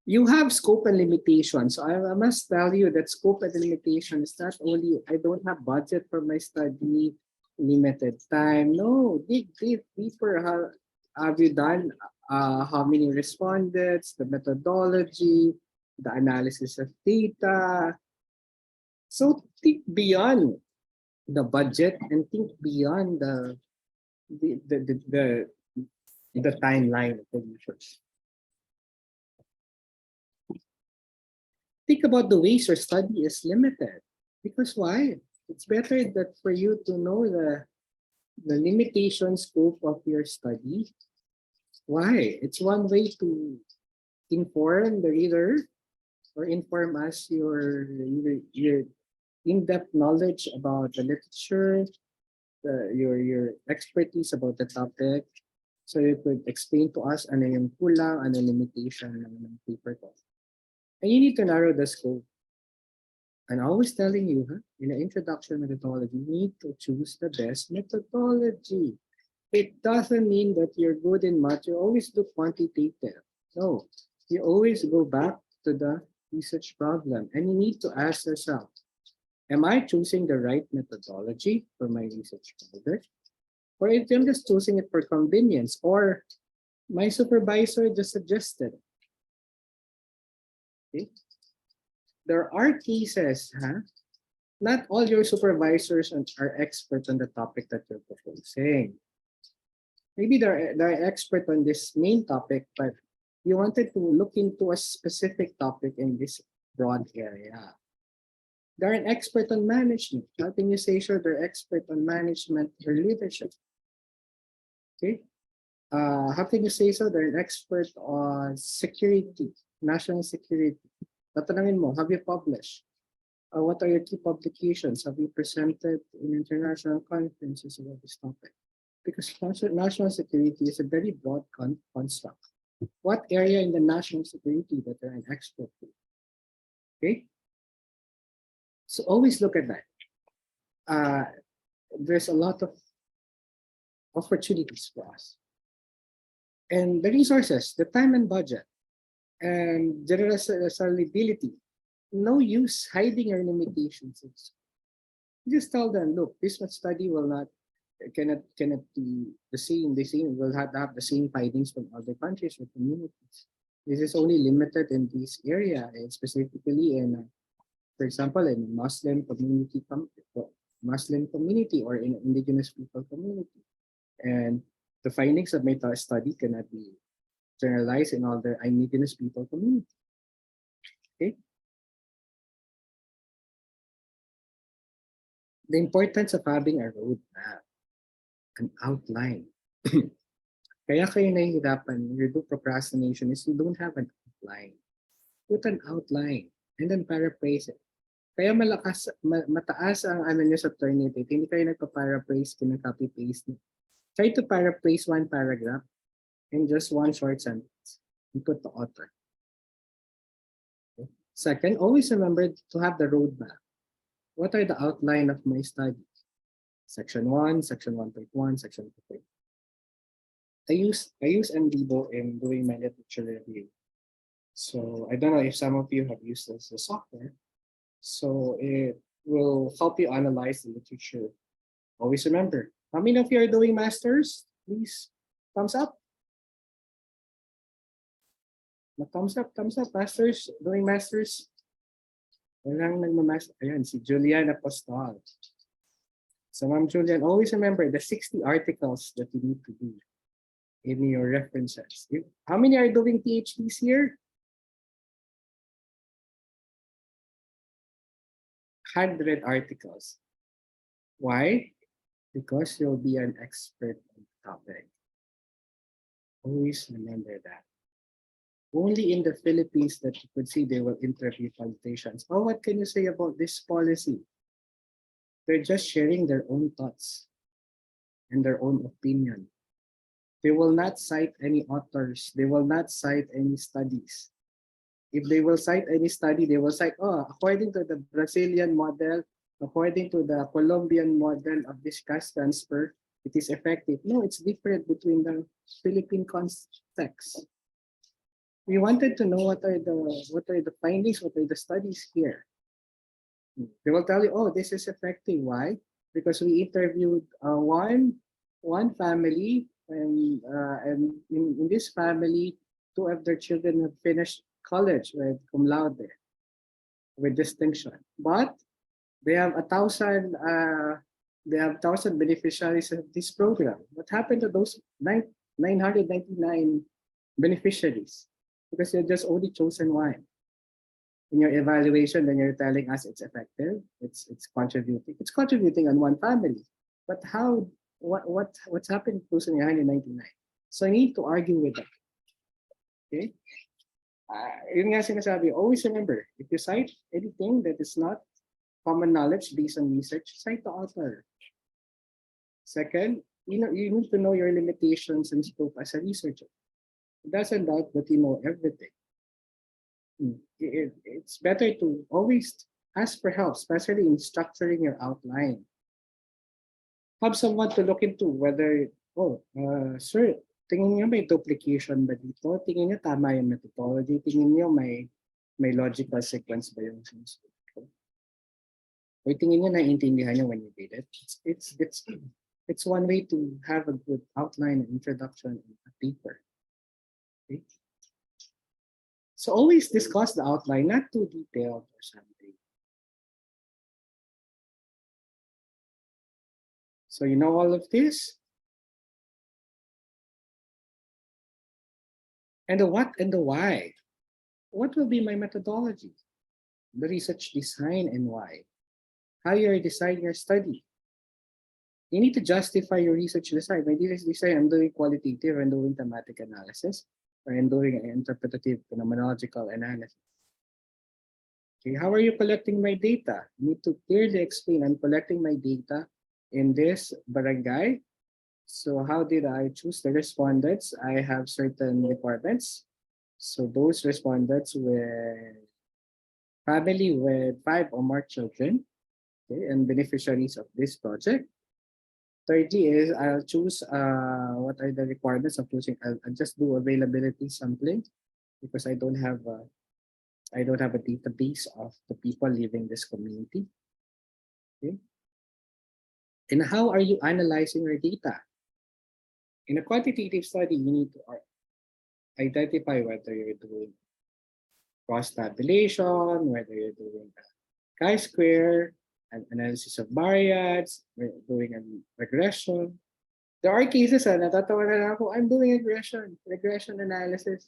Speaker 2: You have scope and limitations. So I must tell you that scope and limitation is not only I don't have budget for my study, limited time. No, dig deeper. How have you done? How many respondents, the methodology, the analysis of data. So think beyond the budget and think beyond the timeline of the research. Think about the ways your study is limited. Because why? It's better that for you to know the limitation scope of your study. Why? It's one way to inform the reader or inform us your in-depth knowledge about the literature, your expertise about the topic. So you could explain to us ano yung kulang, ano yung limitation ng paper ko. And you need to narrow the scope. And I always telling you, in the introduction methodology, you need to choose the best methodology. It doesn't mean that you're good in math. You always do quantitative. No, you always go back to the research problem. And you need to ask yourself, am I choosing the right methodology for my research project? Or if I'm just choosing it for convenience, or my supervisor just suggested. Okay? There are cases, not all your supervisors are experts on the topic that you're proposing. Maybe they're expert on this main topic, but you wanted to look into a specific topic in this broad area. They're an expert on management. How can you say sure they're expert on management or leadership? Okay. How can you say so? They're an expert on security, national security. Tatanungin mo, have you published? What are your key publications? Have you presented in international conferences about this topic? Because national security is a very broad construct. What area in the national security that they're an expert in? Okay. So always look at that. There's a lot of opportunities for us. And the resources, the time and budget, and general salability. No use hiding your limitations. Just tell them, look, this much study cannot be the same. Will have to have the same findings from other countries or communities. This is only limited in this area, and specifically in, for example, in Muslim community or in indigenous people community. And the findings of my study cannot be generalized in all the indigenous people community. Okay. The importance of having a roadmap, an outline. Kaya kayo nahihirapan, you do procrastination is you don't have an outline. Put an outline and then paraphrase it. Kaya mataas ang ano nyo sa Turnitin, hindi kayo nagpa-paraphrase, kinaka-copy-paste. Try to paraphrase one paragraph in just one short sentence and put the author. Okay. Second, always remember to have the roadmap. What are the outline of my study? Section 1, Section 1.1, Section 2. I use NVivo in doing my literature review. So I don't know if some of you have used this software. So it will help you analyze the literature. Always remember, how many of you are doing masters? Please, thumbs up. Thumbs up, masters, doing masters. Walang nagmamaster. Ayan, si Julian Apostol. So Ma'am Julian, always remember the 60 articles that you need to do in your references. How many are doing PhDs here? 100 articles. Why? Because you'll be an expert on the topic. Always remember that. Only in the Philippines that you could see they will interview politicians. Oh, what can you say about this policy? They're just sharing their own thoughts and their own opinion. They will not cite any authors. They will not cite any studies. If they will cite any study, they will cite, oh, according to the Brazilian model, according to the Colombian model of this cash transfer, it is effective. No, it's different between the Philippine context. We wanted to know what are the findings, what are the studies here. They will tell you, oh, this is effective. Why? Because we interviewed one family, and in this family, two of their children have finished college with cum laude, with distinction. But they have 1,000 beneficiaries of this program. What happened to those 999 beneficiaries? Because you're just only chosen one. In your evaluation, then you're telling us it's effective, it's contributing. It's contributing on one family. But how, what's happened to those 999? So I need to argue with that. Okay? Yun nga sinasabi, always remember, if you cite anything that is not common knowledge based on research, cite the author. Second, you need to know your limitations and scope as a researcher. It doesn't doubt that you know everything. It's better to always ask for help, especially in structuring your outline. Have someone to look into whether, sir, tingin niyo may duplication ba dito? Tingin niyo tama yung methodology? Tingin niyo may logical sequence ba yung sinusunod ko? O tingin niyo naiintindihan niyo when you read it? It's one way to have a good outline and introduction in a paper. Okay? So always discuss the outline, not too detailed or something. So you know all of this? And the what and the why. What will be my methodology? The research design and why. How you're designing your study. You need to justify your research design. My research design, I'm doing qualitative, I'm doing thematic analysis, or I'm doing an interpretative phenomenological analysis. Okay, how are you collecting my data? You need to clearly explain, I'm collecting my data in this barangay. So how did I choose the respondents? I have certain requirements. So those respondents were family with 5 or more children, okay, and beneficiaries of this project. Thirdly is I'll choose what are the requirements of choosing. I'll just do availability sampling because I don't have a database of the people living this community. Okay. And how are you analyzing your data? In a quantitative study, you need to identify whether you're doing cross-tabulation, whether you're doing chi-square, an analysis of variance, doing a regression. There are cases, natatawa na lang ako, I'm doing regression analysis.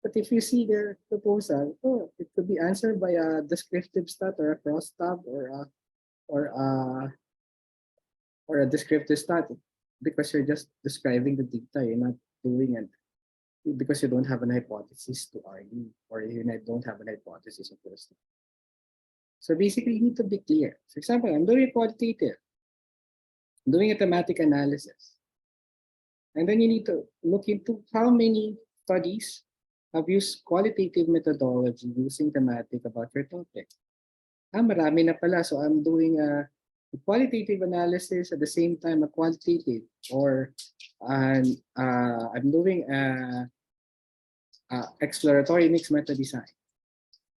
Speaker 2: But if you see their proposal, it could be answered by a descriptive stat or a cross-tab or a descriptive stat because you're just describing the data. You're not doing it because you don't have an hypothesis to argue or you don't have an hypothesis of course. So basically, you need to be clear. For example, I'm doing qualitative, I'm doing a thematic analysis. And then you need to look into how many studies have used qualitative methodology using thematic about your topic. Marami na pala. So I'm doing a qualitative analysis at the same time a quantitative, or I'm doing a exploratory mixed method design.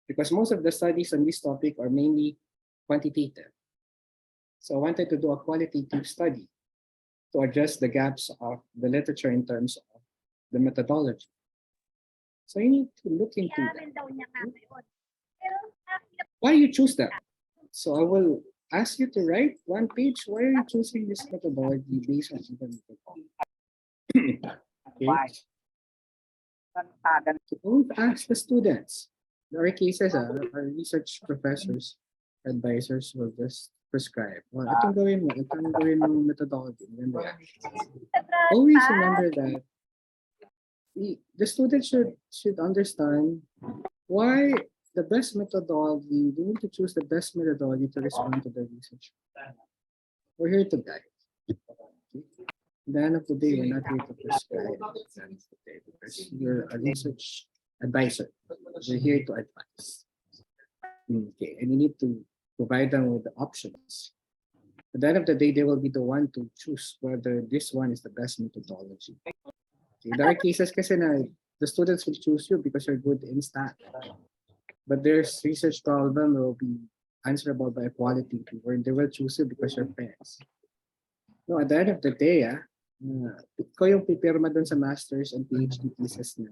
Speaker 2: Because most of the studies on this topic are mainly quantitative. So I wanted to do a qualitative study to address the gaps of the literature in terms of the methodology. So you need to look into that. Why you choose that? So I will ask you to write one page. Why are you choosing this methodology based on the methodology? Okay. So don't ask the students. There are cases, our research professors advisors will just prescribe. Well, itong gawin mo, itong gawin mo methodology. Remember that. Always remember that the student should understand why the best methodology, they need to choose the best methodology to respond to the research. We're here to guide. At the end of the day, we're not here to prescribe at the end of the day because you're a research advisor. We're here to advise. Okay, and you need to provide them with the options. At the end of the day, they will be the one to choose whether this one is the best methodology. Okay, there are cases kasi na the students will choose you because you're good in stat. But there's research problem will be answerable by a quality where they will choose you because you're friends. No, at the end of the day, ikaw yung pipirma dun sa master's and PhD thesis na.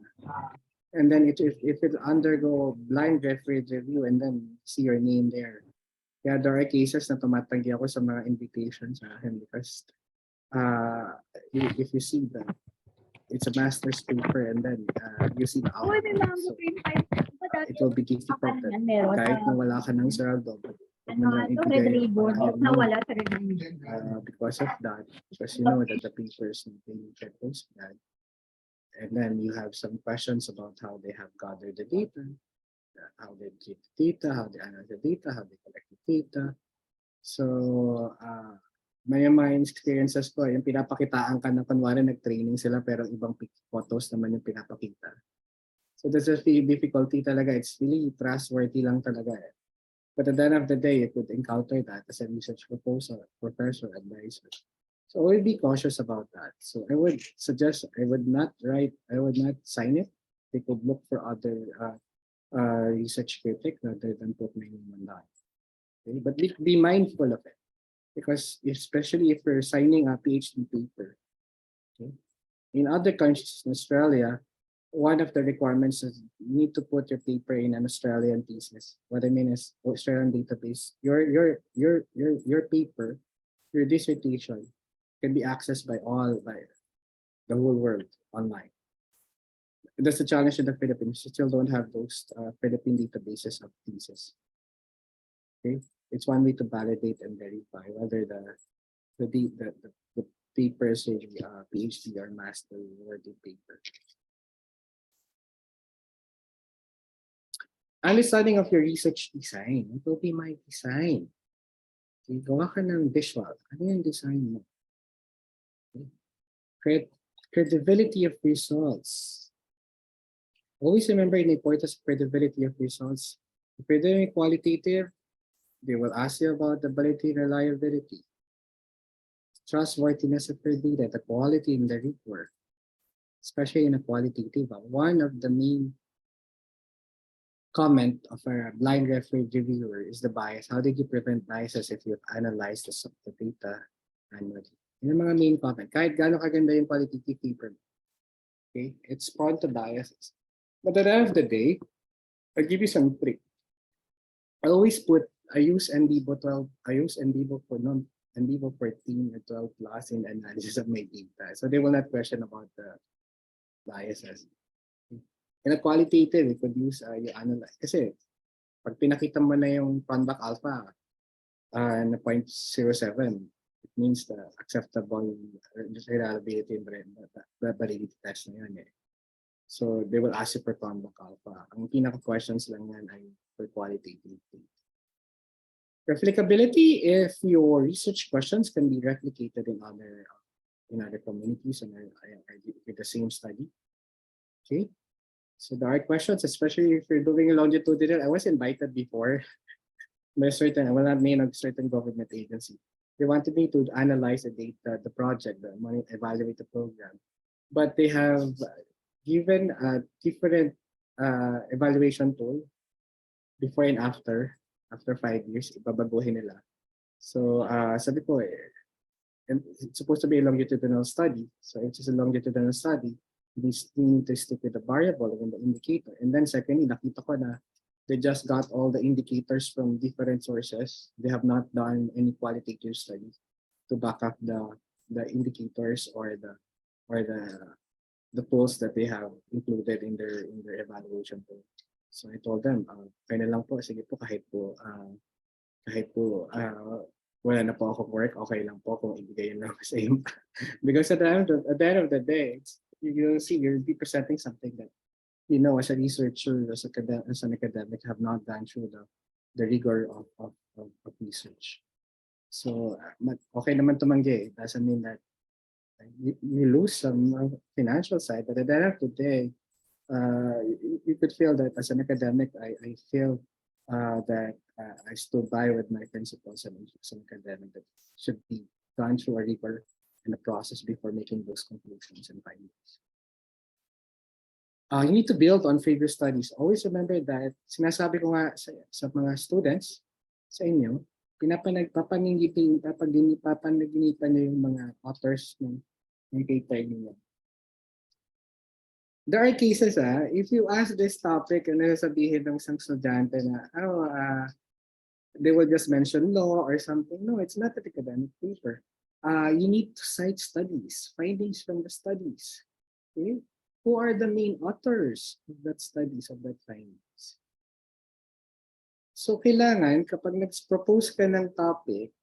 Speaker 2: And then if it undergo blind referee review and then see your name there. Kaya there are cases na tumatanggi ako sa mga invitations sa akin because if you see that it's a master's paper and then you see the outcome. So, it will be difficult that kahit na wala ka ng sweldo, pag man lang ibigay because of that, because you know that the papers need to get postgrad. And then you have some questions about how they have gathered the data, how they get the data, how they analyze the data, how they collect the data. So, may mga experiences ko, yung pinapakitaan ka na kunwari nag-training sila pero ibang photos naman yung pinapakita. So that's a difficulty talaga. It's really trustworthy lang talaga. But at the end of the day, you could encounter that as a research professor, advisor. So always be cautious about that. So I would suggest I would not sign it. They could look for other research critic rather than put my name on that. Okay? But be mindful of it. Because especially if you're signing a PhD paper, okay? In other countries, in Australia, one of the requirements is you need to put your paper in an Australian thesis. What I mean is Australian database. Your paper, your dissertation can be accessed by the whole world online. That's the challenge in the Philippines. You still don't have those Philippine databases of thesis. Okay, it's one way to validate and verify whether the paper is a PhD or master worthy paper. Understanding of your research design. It will be my design. Okay, gawa ka ng visual. Ano yung design mo? Okay. Credibility of results. Always remember the importance of credibility of results. If you're doing qualitative, they will ask you about the validity and reliability, trustworthiness of your data, the quality in the report, especially in a qualitative. One of the main comment of a blind referee reviewer is the bias. How did you prevent biases if you've analyzed the data annually? Yun ang mga main comment. Kahit gaano kaganda yung qualitative paper, okay, it's prone to biases. But at the end of the day, I'll give you some trick. I use NBIVO 12. I use NBIVO for NBIVO 14 or 12 plus in the analysis of my data. So they will not question about the biases. In a qualitative, you could use you analyze. Kasi pag pinakita mo na yung conduct alpha na 0.07, it means the acceptable reliability and validity test na yun eh. So they will ask you for conduct alpha. Ang pinaka-questions lang yan ay for qualitative. Replicability, if your research questions can be replicated in other communities and with the same study. Okay. So there are questions, especially if you're doing a longitudinal. I was invited before by a certain government agency. They wanted me to analyze the data, the project, evaluate the program. But they have given a different evaluation tool before and after 5 years, ibabaguhin nila. So sabi ko and it's supposed to be a longitudinal study. So if it's a longitudinal study, we need to stick with the variable and the indicator. And then secondly, nakita ko na they just got all the indicators from different sources. They have not done any qualitative studies to back up the indicators or the tools that they have included in their evaluation tool. So I told them, kaya lang po, sige po, kahit po kahit po wala na po akong work, okay lang po kung ibigay yun lang sa iyo. Because at the end of the day, you'll see, you'll be presenting something that, you know, as a researcher, as an academic, have not gone through the rigor of research. So, okay naman tumanggi. It doesn't mean that you lose some financial side, but at the end of the day, you could feel that as an academic, I feel that I stood by with my principles and as an academic that should be gone through a rigor and a process before making those conclusions and findings. You need to build on previous studies. Always remember that, sinasabi ko nga sa mga students, sa inyo, papanaginipan niyo yung mga authors ng paper niyo. There are cases, if you ask this topic, and sabihin ng isang estudyante na, they will just mention law or something. No, it's not an academic paper. You need to cite studies, findings from the studies. Okay? Who are the main authors of that studies, of that findings? So, kailangan, kapag nag-propose ka ng topic,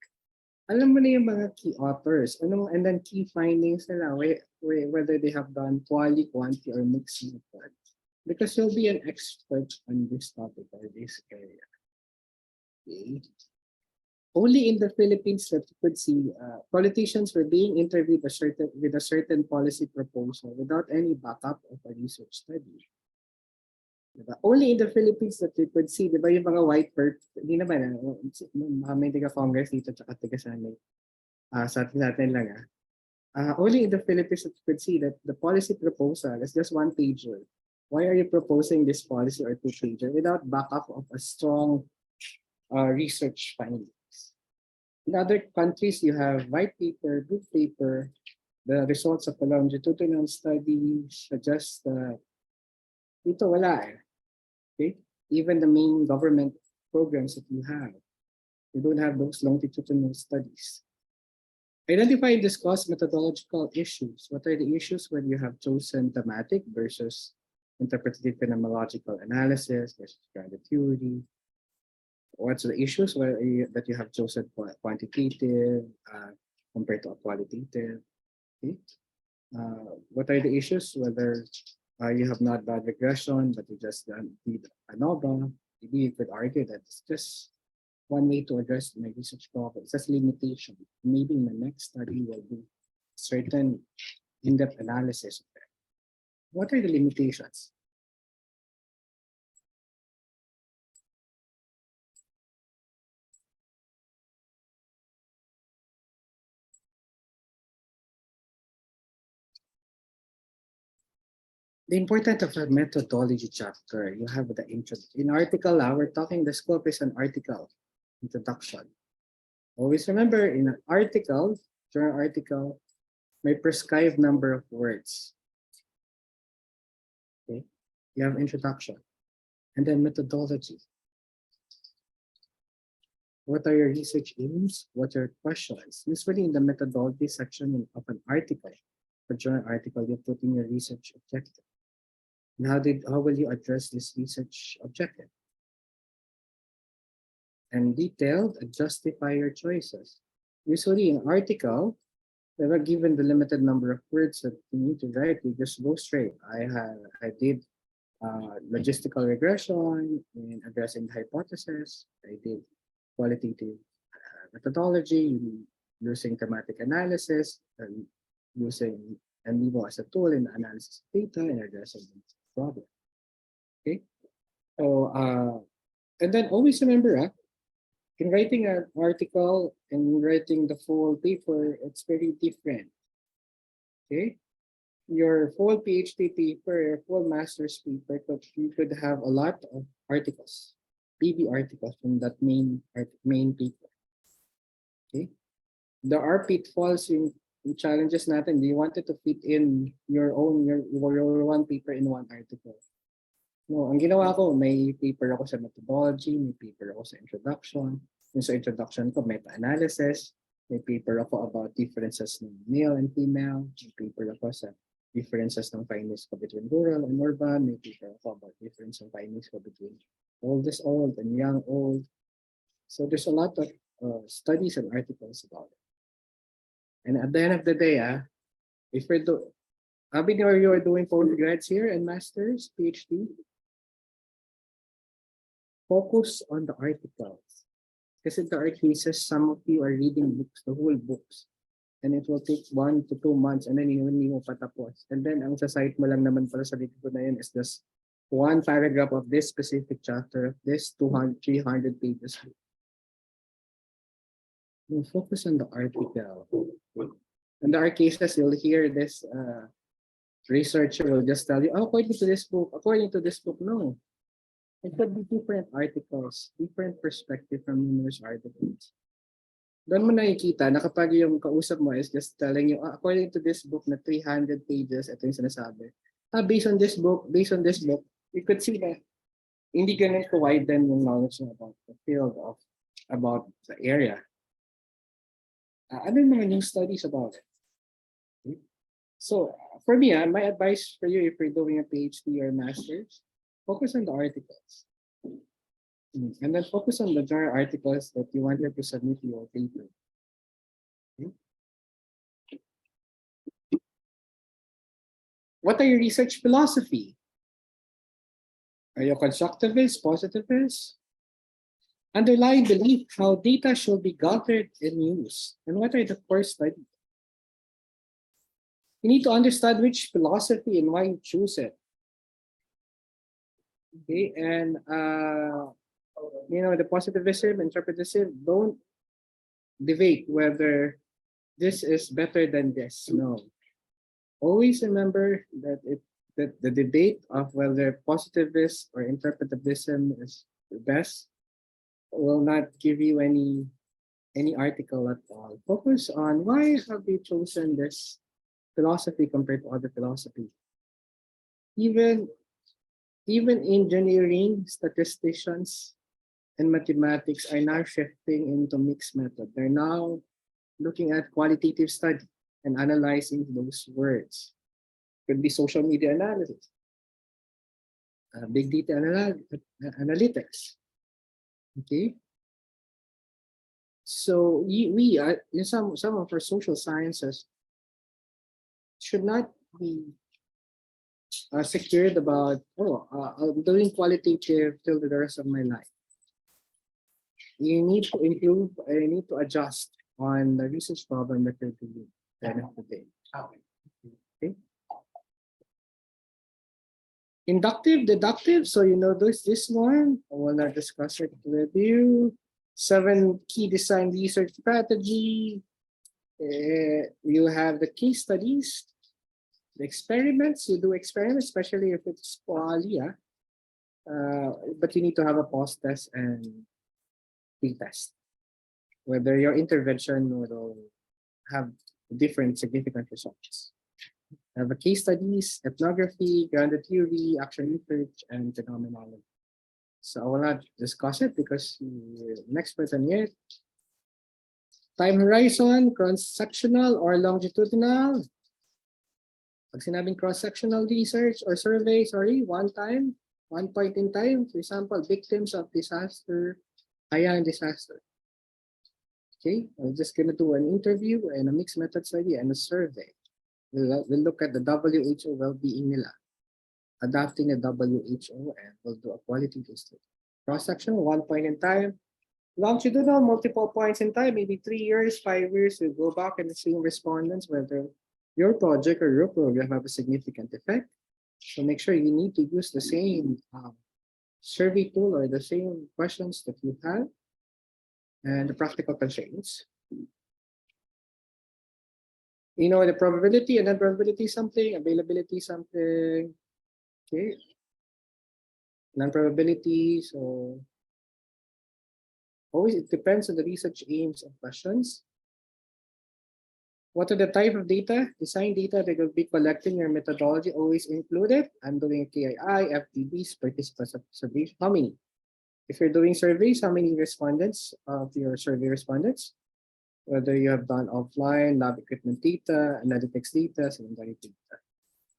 Speaker 2: alam mo na yung mga key authors, and then key findings nila, whether they have done quali, quanti, or mixed method. Because you'll be an expert on this topic or this area. Okay. Only in the Philippines that you could see politicians were being interviewed with a certain policy proposal without any backup of a research study. Diba? Only in the Philippines that you could see, diba yung mga white bird, hindi naman, may taga-Congress dito tsaka taga-Senate. Sa atin lang. Only in the Philippines that you could see that the policy proposal is just one pager. Why are you proposing this policy or two pager without backup of a strong research findings? In other countries, you have white paper, blue paper, the results of a longitudinal study suggest that dito wala eh. Okay? Even the main government programs that you have, you don't have those longitudinal studies. Identify and discuss methodological issues. What are the issues when you have chosen thematic versus interpretative phenomenological analysis versus grounded theory? What's the issues that you have chosen quantitative compared to a qualitative? Okay. What are the issues whether you have not done regression but you just did ANOVA? Maybe you could argue that it's just one way to address my research problem. It's just limitation. Maybe in the next study will do certain in-depth analysis of that. What are the limitations? The importance of a methodology chapter, you have the intro. In article, we're talking, the scope is an article, introduction. Always remember, in an article, journal article, may prescribed number of words. Okay, you have introduction, and then methodology. What are your research aims? What are your questions? Usually in the methodology section of an article, a journal article, you put in your research objective. And how will you address this research objective? And detailed, justify your choices. Usually in article, they are given the limited number of words that you need to write. You just go straight. I did logistical regression in addressing the hypothesis. I did qualitative methodology using thematic analysis and using NVivo as a tool in analysis of data and addressing the problem. Okay, so and then always remember, in writing an article and writing the full paper, it's very different. Okay, your full PhD paper, your full master's paper, you could have a lot of articles, PB articles from that main paper. Okay, there are pitfalls in challenges natin. You wanted to fit in your one paper in one article. No, ang ginawa ko, may paper ako sa methodology, may paper ako sa introduction. Yung sa introduction ko, meta-analysis. May paper ako about differences ng male and female. May paper ako sa differences ng findings ko between rural and urban. May paper ako about difference ng findings ko between oldest old and young old. So there's a lot of studies and articles about it. And at the end of the day, if we're how many of you are doing postgrads here and masters, PhD? Focus on the articles. Kasi there are cases, some of you are reading books, the whole books. And it will take 1 to 2 months and then hindi mo patapos. And then ang sa site mo lang naman pala sa likod na yun is just one paragraph of this specific chapter, this 200, 300 pages. You focus on the article. And there are cases you'll hear this researcher will just tell you, oh, according to this book, no. It could be different articles, different perspective from numerous articles. Doon mo nakikita na kapag yung kausap mo is just telling you, according to this book na 300 pages, ito yung sinasabi. Based on this book, you could see that hindi ganun ka-widen yung knowledge about the field of, about the area. Ano yung mga new studies about it? Okay. So, for me, my advice for you if you're doing a PhD or master's, focus on the articles. And then focus on the journal articles that you wanted to submit your paper. Okay. What are your research philosophy? Are you constructivist, positivist? Underlying belief how data should be gathered and used. And what are the core studies? You need to understand which philosophy and why you choose it. Okay, and the positivism, interpretism, don't debate whether this is better than this. No. Always remember that the debate of whether positivist or interpretivism is the best will not give you any article at all. Focus on why have you chosen this philosophy compared to other philosophy. Even engineering, statisticians, and mathematics are now shifting into mixed method. They're now looking at qualitative study and analyzing those words. Could be social media analysis, big data analytics. Okay. So we some of our social sciences should not be secured about, I'm doing qualitative till the rest of my life. You need to improve, you need to adjust on the research problem that you're doing at the end of the day. Okay. Inductive, deductive. So this one, I will not discuss it with you. 7 key design research strategy. You have the case studies. The experiments, you do experiments, especially if it's quali, but you need to have a post test and pre-test. Whether your intervention will have different significant results. Have a case studies, ethnography, grounded theory, action research, and phenomenology. So I will not discuss it because you're an expert on it. Time horizon, cross-sectional or longitudinal. Pag sinabing cross-sectional research or survey, one point in time, for example, victims of disaster, Haiyan disaster. Okay, I'm just gonna do an interview and a mixed method study and a survey. We'll look at the WHO well-being nila, adapting the WHO, and we'll do a quality study. Cross-sectional, 1 point in time. Longitudinal, multiple points in time, maybe 3 years, 5 years, we'll go back and see respondents whether your project or your program have a significant effect. So make sure you need to use the same survey tool or the same questions that you have and the practical constraints. The probability and non-probability something, availability something. Okay. Non-probability, so always it depends on the research aims and questions. What are the type of data? Design data that will be collecting, your methodology always included. I'm doing KII, FTBs, participants observation. How many? If you're doing surveys, how many respondents of your survey respondents? Whether you have done offline, lab equipment data, analytics data, secondary data.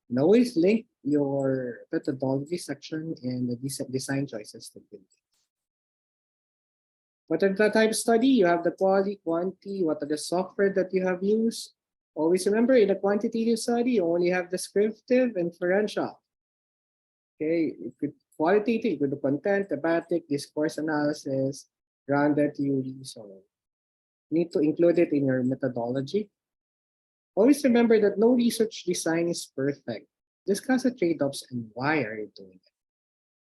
Speaker 2: And always link your methodology section and the design choices to build. What are the type of study? You have the quality, quantity, what are the software that you have used? Always remember in the quantitative study, you only have descriptive, inferential. Okay, it could qualitative, with the content, thematic, discourse analysis, grounded theory, so you need to include it in your methodology. Always remember that no research design is perfect. Discuss the trade-offs and why are you doing it.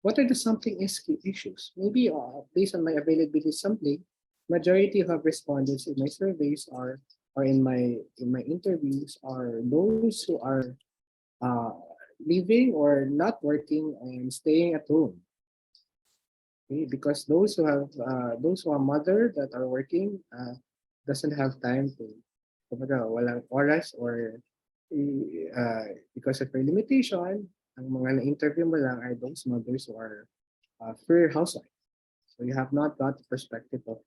Speaker 2: What are the sampling issues? Maybe based on my availability sampling, majority of respondents in my surveys are or in my interviews are those who are uh, living or not working and staying at home. Okay? Because those who are mother that are working doesn't have time to kumbaga, walang oras or because of her limitation, ang mga na-interview mo lang are those mothers who are free housewife. So you have not got the perspective of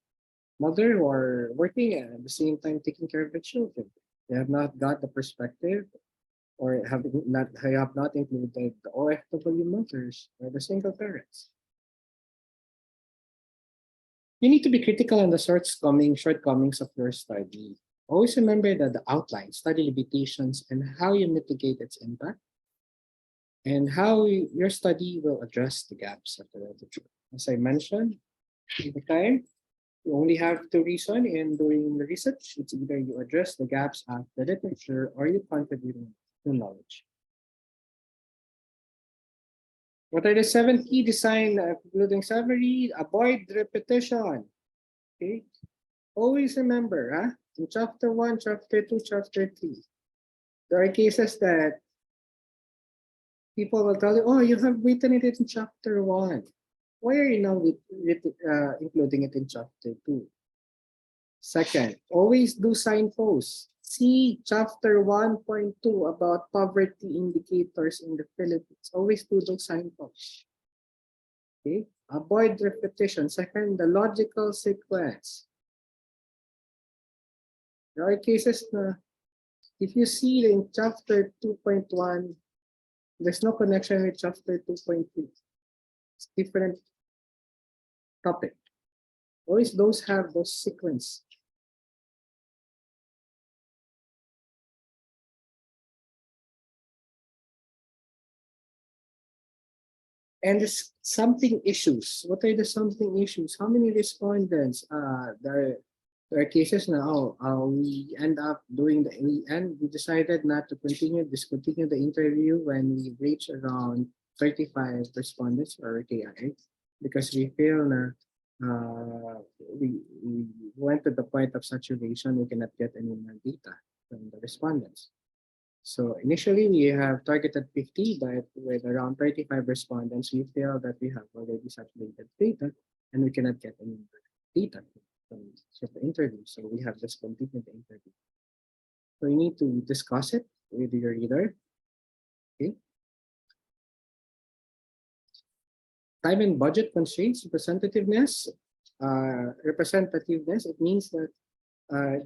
Speaker 2: mother who are working and at the same time taking care of the children. They have not got the perspective or have not included the OFW mothers or the single parents. You need to be critical on the shortcomings of your study. Always remember that the outline, study limitations, and how you mitigate its impact, and how your study will address the gaps of the literature. As I mentioned, at the time, you only have two reasons in doing the research. It's either you address the gaps of the literature or you contribute to knowledge. What are the 7 key design concluding summary? Avoid repetition. Okay. Always remember, in chapter 1, chapter 2, chapter 3, there are cases that people will tell you, oh, you have written it in chapter 1. Why are you now including it in chapter 2? Second, always do signposts. See chapter 1.2 about poverty indicators in the Philippines. Always do those signposts. Okay. Avoid repetition. Second, the logical sequence. There are cases na if you see in chapter 2.1, there's no connection with chapter 2.2. It's different topic. Always those have those sequence. And the sampling issues. What are the sampling issues? How many respondents? There are cases now. We end up we decided not to discontinue the interview when we reach around 35 respondents or KI because we feel we went to the point of saturation. We cannot get any more data from the respondents. So initially we have targeted 50, but with around 35 respondents, we feel that we have already saturated data and we cannot get any more data from the interview. So we have discontinued the interview. So you need to discuss it with your reader. Okay. Time and budget constraints, representativeness. It means that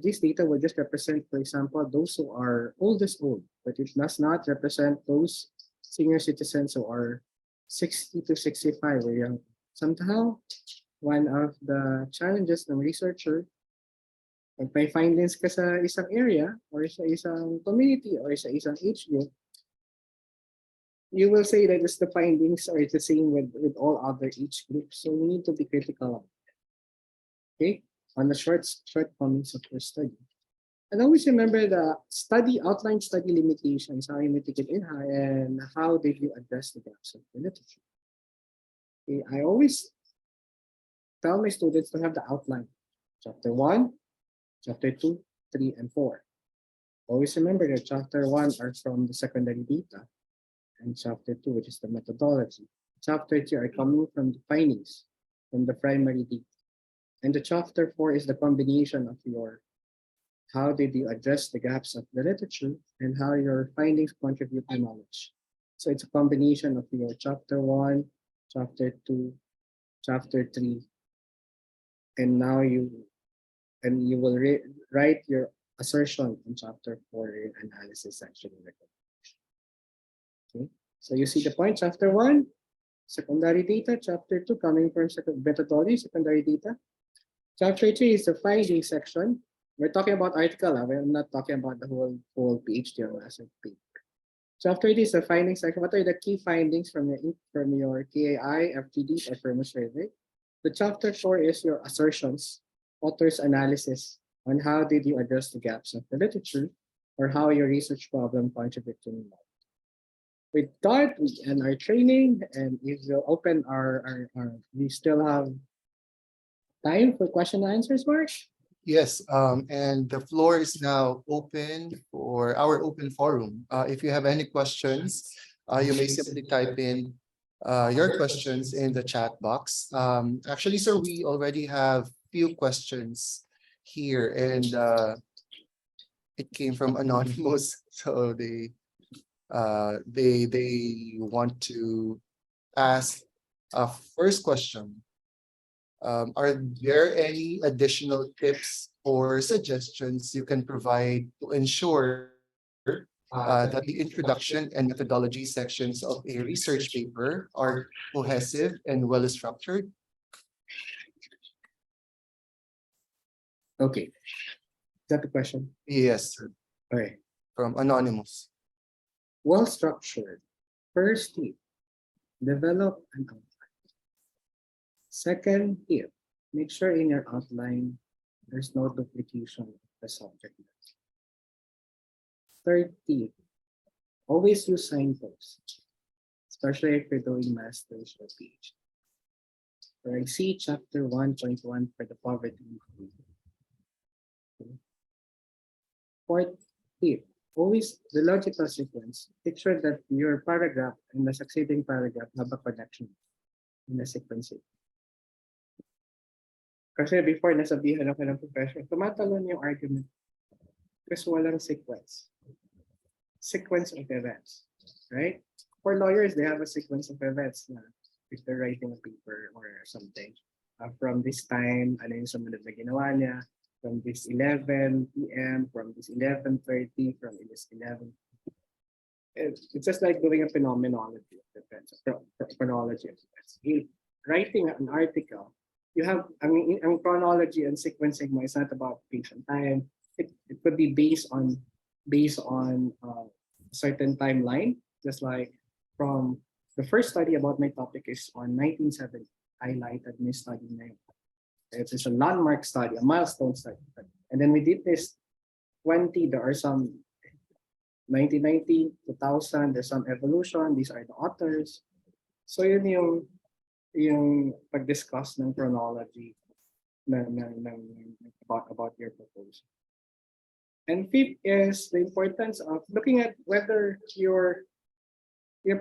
Speaker 2: this data will just represent, for example, those who are oldest old, but it does not represent those senior citizens who are 60 to 65 or young. Somehow, one of the challenges ng researcher, pag may findings ka sa isang area or sa isang community or sa isang age group, you will say that the findings are the same with all other age groups. So we need to be critical of it. Okay, on the shortcomings of your study. And always remember the outline study limitations, how you mitigate it, and how did you address the gaps of the literature. Okay, I always tell my students to have the outline. Chapter 1, chapter 2, 3, and 4. Always remember that chapter 1 are from the secondary data, and chapter 2, which is the methodology. Chapter 3 are coming from the findings from the primary data. And the chapter 4 is the combination of your how did you address the gaps of the literature and how your findings contribute to knowledge. So it's a combination of your chapter 1, chapter 2, chapter 3, and now you will write your assertion in chapter 4 in analysis section. Okay, so you see the point. Chapter 1, secondary data. Chapter 2, coming from methodology, secondary data. Chapter 3 is the finding section. We're talking about article. We're not talking about the whole PhD or master paper. Chapter 3 is the finding section. What are the key findings from your KAI, FGD, or firm survey? The chapter 4 is your assertions, author's analysis on how did you address the gaps of the literature or how your research problem contributed to knowledge. With that, we end our training, and if we'll open we still have time for question and answers, Mark?
Speaker 1: Yes, and the floor is now open for our open forum. If you have any questions, you may simply type in your questions in the chat box. Actually, sir, we already have few questions here, and it came from anonymous, so they want to ask a first question. Are there any additional tips or suggestions you can provide to ensure that the introduction and methodology sections of a research paper are cohesive and well structured?
Speaker 2: Okay. Is that the question?
Speaker 1: Yes, sir.
Speaker 2: Okay.
Speaker 1: From anonymous.
Speaker 2: Well structured. First tip, develop an outline. Second tip, make sure in your outline there's no duplication of the subject matter. Third tip, always use signposts, especially if you're doing master's or PhD. Where I see chapter 1.1 for the poverty. Fourth tip, always the logical sequence. Make sure that your paragraph and the succeeding paragraph have a connection in the sequencing. Kasi before nasabihan ako ng professor, tumatalon yung argument kasi walang sequence. Sequence of events, right? For lawyers, they have a sequence of events na if they're writing a paper or something. From this time, ano yung sumunod na ginawa niya, from this 11 p.m., from this 11:30, from this 11. It's just like doing a phenomenology of events, chronology of events. Writing an article, you have, chronology and sequencing mo is not about pace and time. It could be based on a certain timeline, just like from the first study about my topic is on 1970. Highlighted my study na yun. It's a landmark study, a milestone study. And then we did this 20, there are some 1990, 2000, there's some evolution, these are the authors. So yun yung pag-discuss ng chronology about your proposal. And fifth is the importance of looking at whether your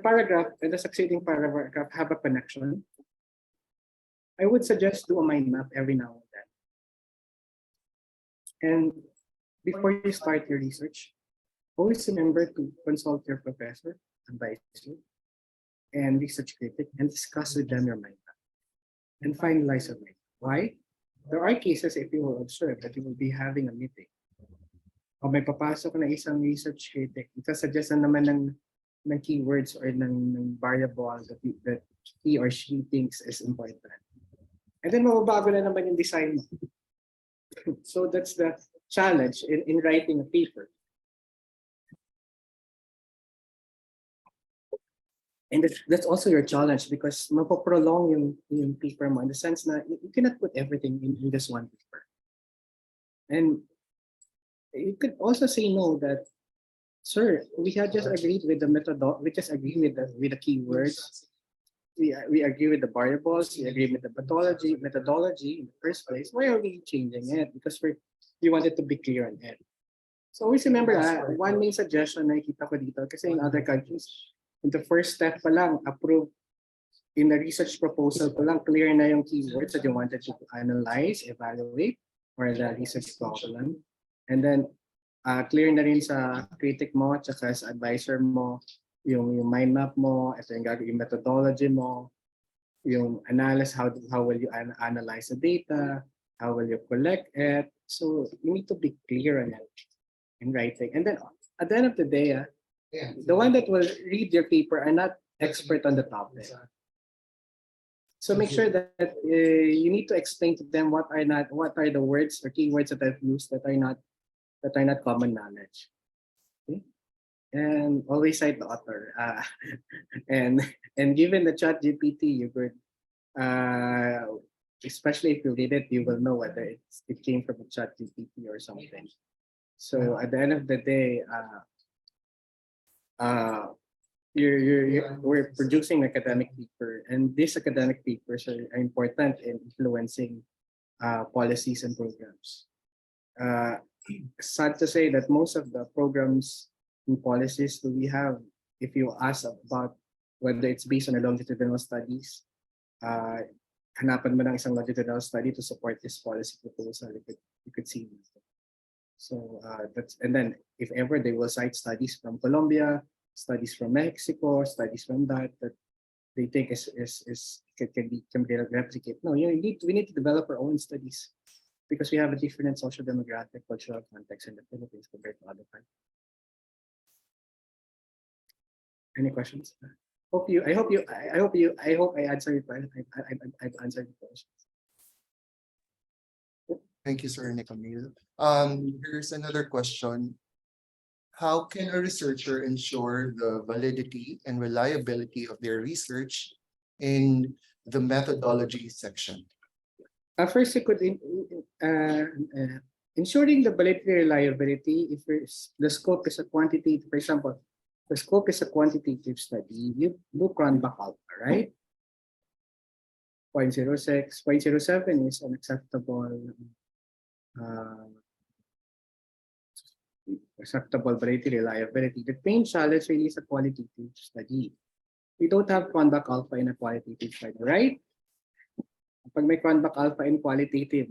Speaker 2: paragraph and the succeeding paragraph have a connection. I would suggest do a mind map every now and then. And before you start your research, always remember to consult your professor, advisor, and research critic, and discuss with them your mind map and finalize a mind. Why? There are cases, if you will observe, that you will be having a meeting. O may papasok na isang research critic, ita-suggest na naman ng keywords or ng variable that he or she thinks is important. And then mababago na naman yung design mo. So that's the challenge in writing a paper. And that's also your challenge because mapoprolong yung paper mo in the sense na you cannot put everything in this one paper. And you could also say no that, sir, we had just agreed with the method, we just agreed with the keywords. We agree with the variables, we agree with the methodology in the first place. Why are we changing it? Because we wanted to be clear on it. So always remember that one main suggestion na nakikita ko dito kasi in other countries, in the first step pa lang, approve in the research proposal pa lang, clear na yung keywords that you wanted to analyze, evaluate, or the research problem. And then clear na rin sa critic mo, tsaka sa advisor mo, yung mind map mo, ito yung gagawin, yung methodology mo, yung analysis, how will you analyze the data, how will you collect it. So you need to be clear on it in writing. And then at the end of the day, the one that will read your paper are not expert on the topic. So make sure that you need to explain to them what are the words or keywords that I've used that are not common knowledge. Okay? And always cite the author. And given the chat GPT, you could especially if you read it, you will know whether it came from a chat GPT or something. So at the end of the day, we're producing an academic paper, and these academic papers are important in influencing policies and programs. Sad to say that most of the programs and policies that we have, if you ask about whether it's based on a longitudinal studies, hanapan mo ng isang longitudinal study to support this policy proposal, you could see. So and then if ever they will cite studies from Colombia, studies from Mexico, studies from that they think can be replicated. No, we need to develop our own studies because we have a different social demographic cultural context in the Philippines compared to other countries. Any questions? I hope I answered your question. I've answered the question.
Speaker 1: Thank you, Sir Nicamil. Here's another question. How can a researcher ensure the validity and reliability of their research in the methodology section?
Speaker 2: First, you could ensuring the validity and reliability. If the scope is a quantitative, for example, the scope is a quantitative study, you do cronback alpha, right? 0.06, 0.07 is acceptable validity, reliability. The main challenge really is a qualitative study. We don't have cronback alpha in a qualitative study, right? Pag may cronback alpha in qualitative,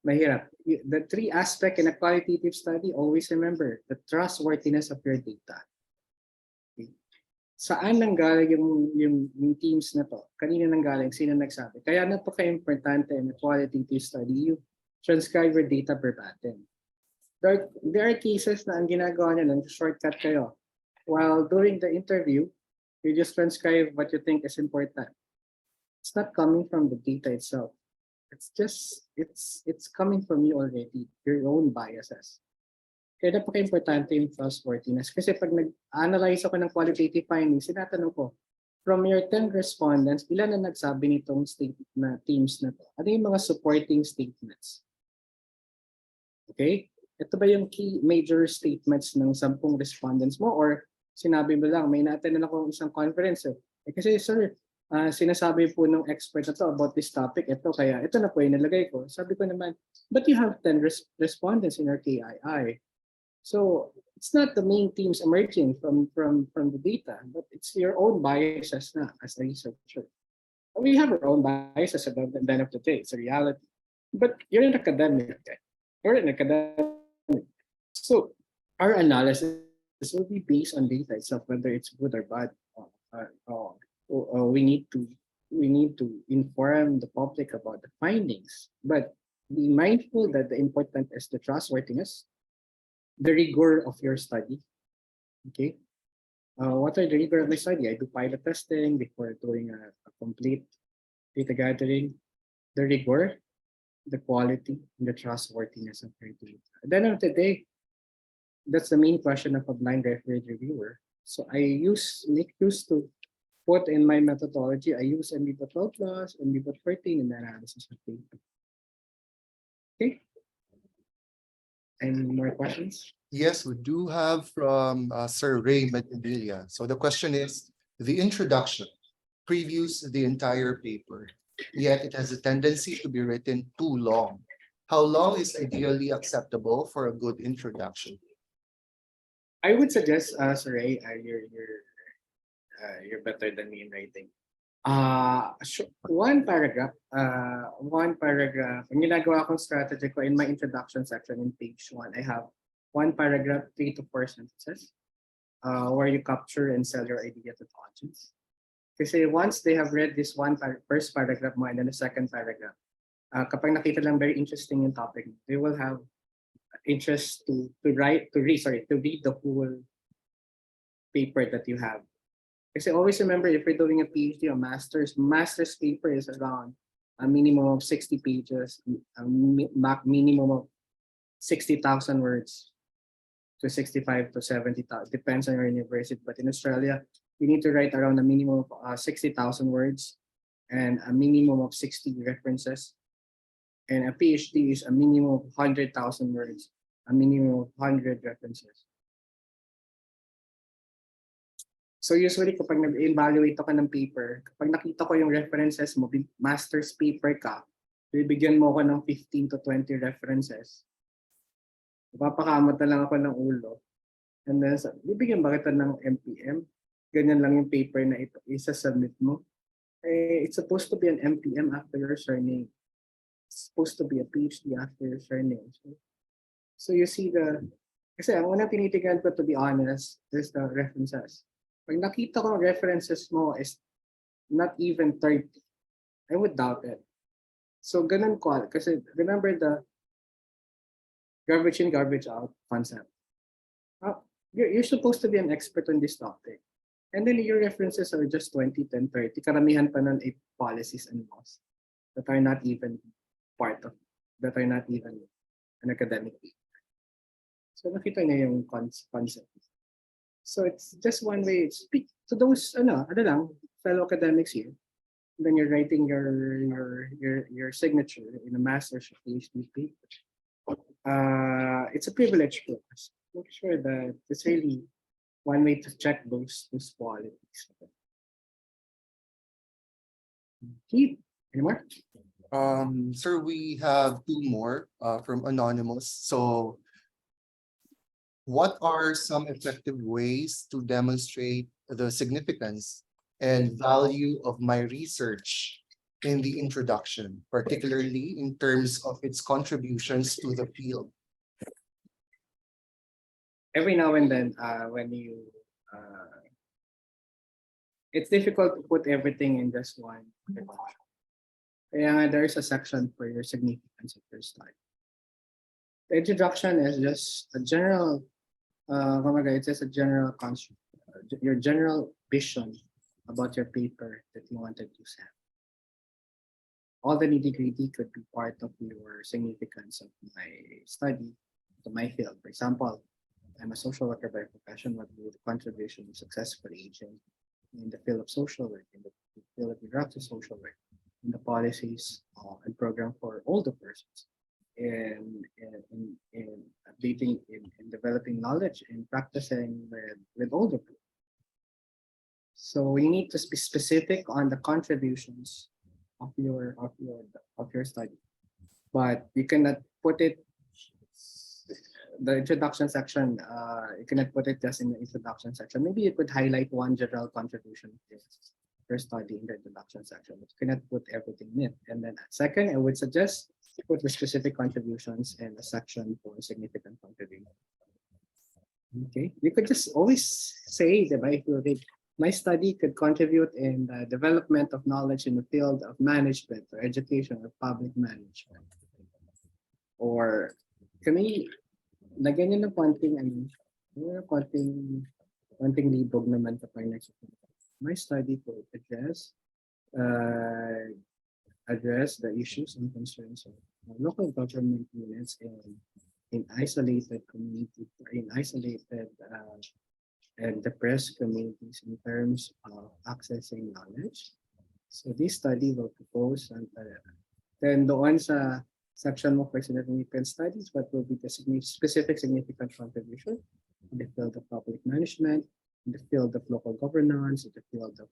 Speaker 2: mahirap. The three aspects in a qualitative study, always remember the trustworthiness of your data. Okay. Saan nanggaling yung teams na to? Kanina nanggaling, sino nagsabi? Kaya napaka-importante in a qualitative study, you transcribe your data verbatim. There are cases na ang ginagawa nila, shortcut kayo. While during the interview, you just transcribe what you think is important. It's not coming from the data itself. It's coming from you already, your own biases. Kaya napaka-importante yung trustworthiness. Kasi pag nag-analyze ako ng qualitative findings, sinatanong ko, from your 10 respondents, ilan na nagsabi nitong teams na to? Ano yung mga supporting statements? Okay? Ito ba yung key major statements ng 10 respondents mo or sinabi mo lang, may na-attend na ako isang conference kasi sir, sinasabi po ng expert na to about this topic, ito kaya ito na po yung nilagay ko. Sabi ko naman, but you have 10 respondents in your KII. So it's not the main themes emerging from the data, but it's your own biases na as a researcher. We have our own biases at the end of the day, it's a reality. But you're an academic, okay? You're an academic. So our analysis will be based on data itself, whether it's good or bad. We need to inform the public about the findings, but be mindful that the important is the trustworthiness, the rigor of your study. Okay, what are the rigor of my study? I do pilot testing before doing a complete data gathering. The rigor, the quality, and the trustworthiness of your data. At the end of the day, that's the main question of a blind referee reviewer. So I make use to put in my methodology, I use MBPA 12 plus, MBPA 14 in the analysis of data. Okay. Any more questions?
Speaker 1: Yes, we do have from Sir Ray Medilla. So the question is, the introduction previews the entire paper, yet it has a tendency to be written too long. How long is ideally acceptable for a good introduction?
Speaker 2: I would suggest, Sir Ray, you're better than me in writing. One paragraph. Ang ginagawa kong strategy ko in my introduction section in page 1, I have one paragraph, 3 to 4 sentences, where you capture and sell your idea to the audience. Kasi once they have read this first paragraph mo and then the second paragraph, kapag nakita lang very interesting yung topic, they will have interest to read the whole paper that you have. Kasi always remember, if you're doing a PhD or master's paper is around a minimum of 60 pages, minimum of 60,000 words to 65 to 70,000, depends on your university. But in Australia, you need to write around a minimum of 60,000 words and a minimum of 60 references. And a PhD is a minimum of 100,000 words, a minimum of 100 references. So usually kapag nag-evaluate ako ng paper, kapag nakita ko yung references mo, master's paper ka, bibigyan mo ako ng 15 to 20 references. Papakamot na lang ako ng ulo. And then, bibigyan ba kita ng MPM? Ganyan lang yung paper na isa-submit mo. Eh, it's supposed to be an MPM after your surname. It's supposed to be a PhD after your surname. So you see kasi ang unang tinitignan ko, to be honest, is the references. Pag nakita ko references mo is not even 30, I would doubt it. So ganun ko, kasi remember the garbage in, garbage out concept. You're supposed to be an expert on this topic. And then your references are just 20, 10, 30. Karamihan pa nun ay policies and laws that are not even that are not even an academic paper. So nakita niya yung concept. So it's just one way. Speak to those fellow academics here. And then you're writing your signature in a master's or PhD paper. It's a privilege for us. Make sure that it's really one way to check those qualities. Keith, any more?
Speaker 1: Sir, we have two more from Anonymous. So what are some effective ways to demonstrate the significance and value of my research in the introduction, particularly in terms of its contributions to the field?
Speaker 2: Every now and then, it's difficult to put everything in just one. Kaya there's a section for your significance of your study. The introduction is just a general, it's just a general concept, your general vision about your paper that you wanted to send. All the nitty-gritty could be part of your significance of my study, to my field. For example, I'm a social worker by profession, but with contribution to successful aging in the field of social work, in the field of reproductive social work, in the policies and program for older persons, in updating, in developing knowledge, in practicing with older people. So you need to be specific on the contributions of your study, but you cannot put it. The introduction section, you cannot put it just in the introduction section. Maybe you could highlight one general contribution of your study in the introduction section, but you cannot put everything in it. And then second, I would suggest put the specific contributions in a section for significant contribution. Okay, you could just always say that my study could contribute in the development of knowledge in the field of management or education or public management. Or kami lagyan nyo ng konting libog naman kapag next. My study could address the issues and concerns of local government units in isolated communities, in isolated and depressed communities in terms of accessing knowledge. So this study will propose and then doon sa section mo for significant studies, what will be the specific significant contribution in the field of public management, in the field of local governance, in the field of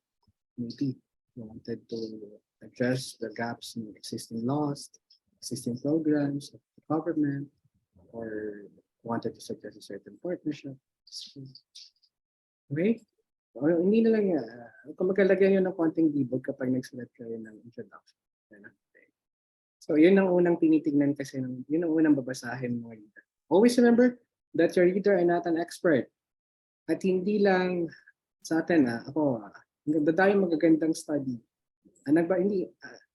Speaker 2: maybe you wanted to address the gaps in existing laws, existing programs of the government, or wanted to suggest a certain partnership. Okay? O, hindi na lang yan. Kung magkalagyan yun ng konting libog kapag nagsulat kayo ng introduction. So yun ang unang tinitignan kasi, yun ang unang babasahin mo. Always remember that your reader are not an expert. At hindi lang sa atin, ako, dadayong magagandang study. Ang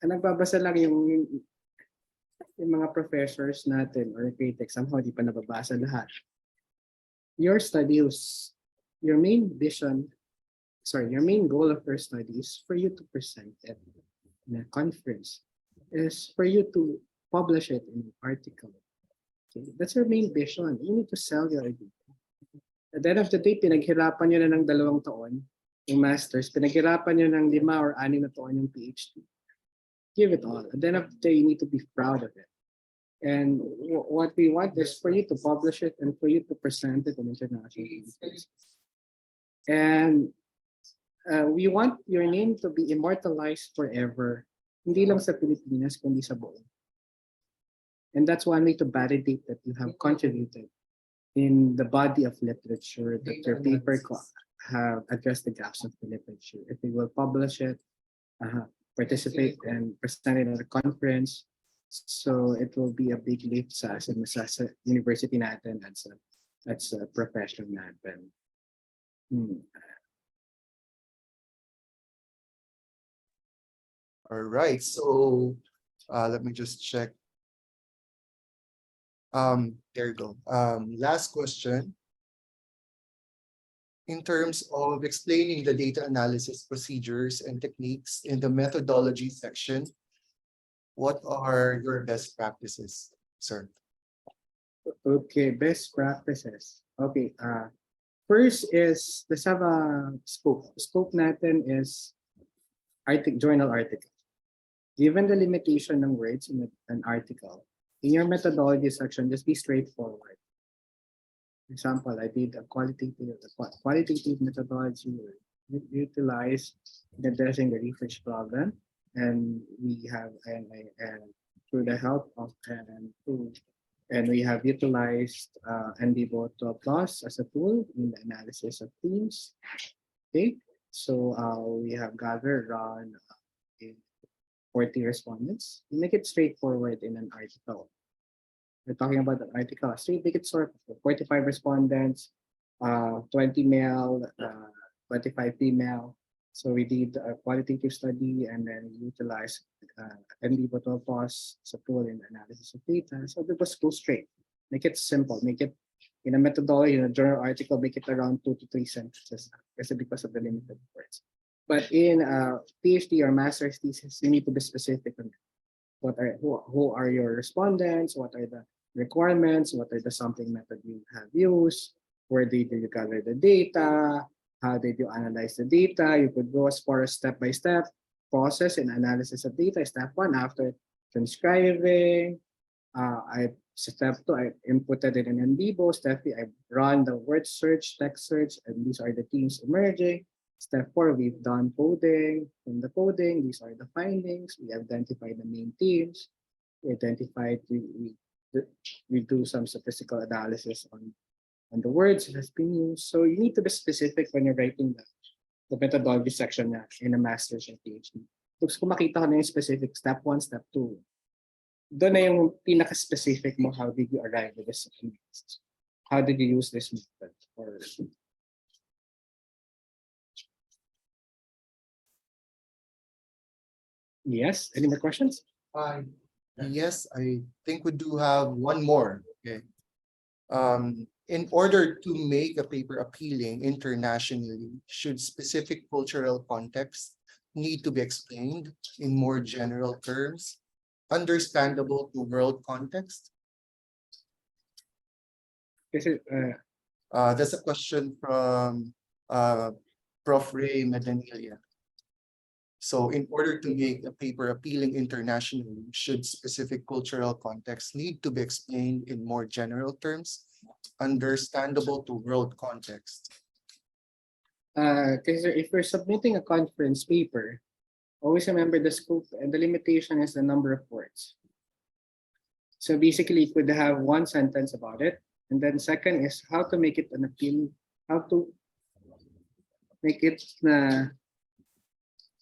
Speaker 2: nagbabasa lang yung mga professors natin or critics, somehow di pa nababasa lahat. Your study, your main vision your main goal of your study is for you to present it in a conference, is for you to publish it in an article. Okay? That's your main vision. You need to sell your idea. At the end of the day, pinaghirapan nyo na ng 2 taon yung master's, pinaghirapan nyo ng 5 or 6 na taon yung PhD. Give it all. At the end of the day, you need to be proud of it. And what we want is for you to publish it and for you to present it in international conferences. And we want your name to be immortalized forever. Hindi lang sa Pilipinas, kundi sa buong. And that's one way to validate that you have contributed in the body of literature, that your paper have addressed the gaps of the literature. If we will publish it, participate and present it at a conference, so it will be a big lift sa university natin that's a profession natin.
Speaker 1: All right, so let me just check. There you go. Last question. In terms of explaining the data analysis procedures and techniques in the methodology section, what are your best practices, sir?
Speaker 2: Okay, best practices. Okay, first is let's have a scope. Scope natin is journal article. Given the limitation ng words in an article, in your methodology section, just be straightforward. For example, I did a qualitative methodology utilized in addressing the research problem, and we have and through the help of and we have utilized NDVO plus as a tool in the analysis of themes. Okay, so we have gathered around 40 respondents. You make it straightforward in an article. We're talking about an article. So you make it sort of 45 respondents, 20 male, 25 female. So we did a qualitative study and then we utilized NDVO plus as a tool in the analysis of data. So it was go straight. Make it simple. Make it in a methodology, in a journal article, make it around 2 to 3 sentences because of the limited words. But in a PhD or master's thesis, you need to be specific on who are your respondents, what are the requirements, what are the sampling method you have used, where did you gather the data, how did you analyze the data. You could go as far as step-by-step process and analysis of data. Step 1, after transcribing, step 2, I inputted it in NDVO. Step 3, I run the word search, text search, and these are the themes emerging. Step 4, we've done coding. From the coding, these are the findings. We identify the main themes. We do some statistical analysis on the words that has been used. So you need to be specific when you're writing the methodology section in a master's and PhD. Tapos kung makita ko na yung specific step 1, step 2, doon na yung pinaka-specific mo, how did you arrive at this analysis? How did you use this method? Yes, any more questions?
Speaker 1: Yes, I think we do have one more. Okay. In order to make a paper appealing internationally, should specific cultural context need to be explained in more general terms, understandable to world context? That's a question from Prof. Ray Medanilia. So in order to make a paper appealing internationally, should specific cultural context need to be explained in more general terms, understandable to world context?
Speaker 2: Because if you're submitting a conference paper, always remember the scope and the limitation is the number of words. So basically, you could have one sentence about it. And then second is how to make it an appeal, how to make it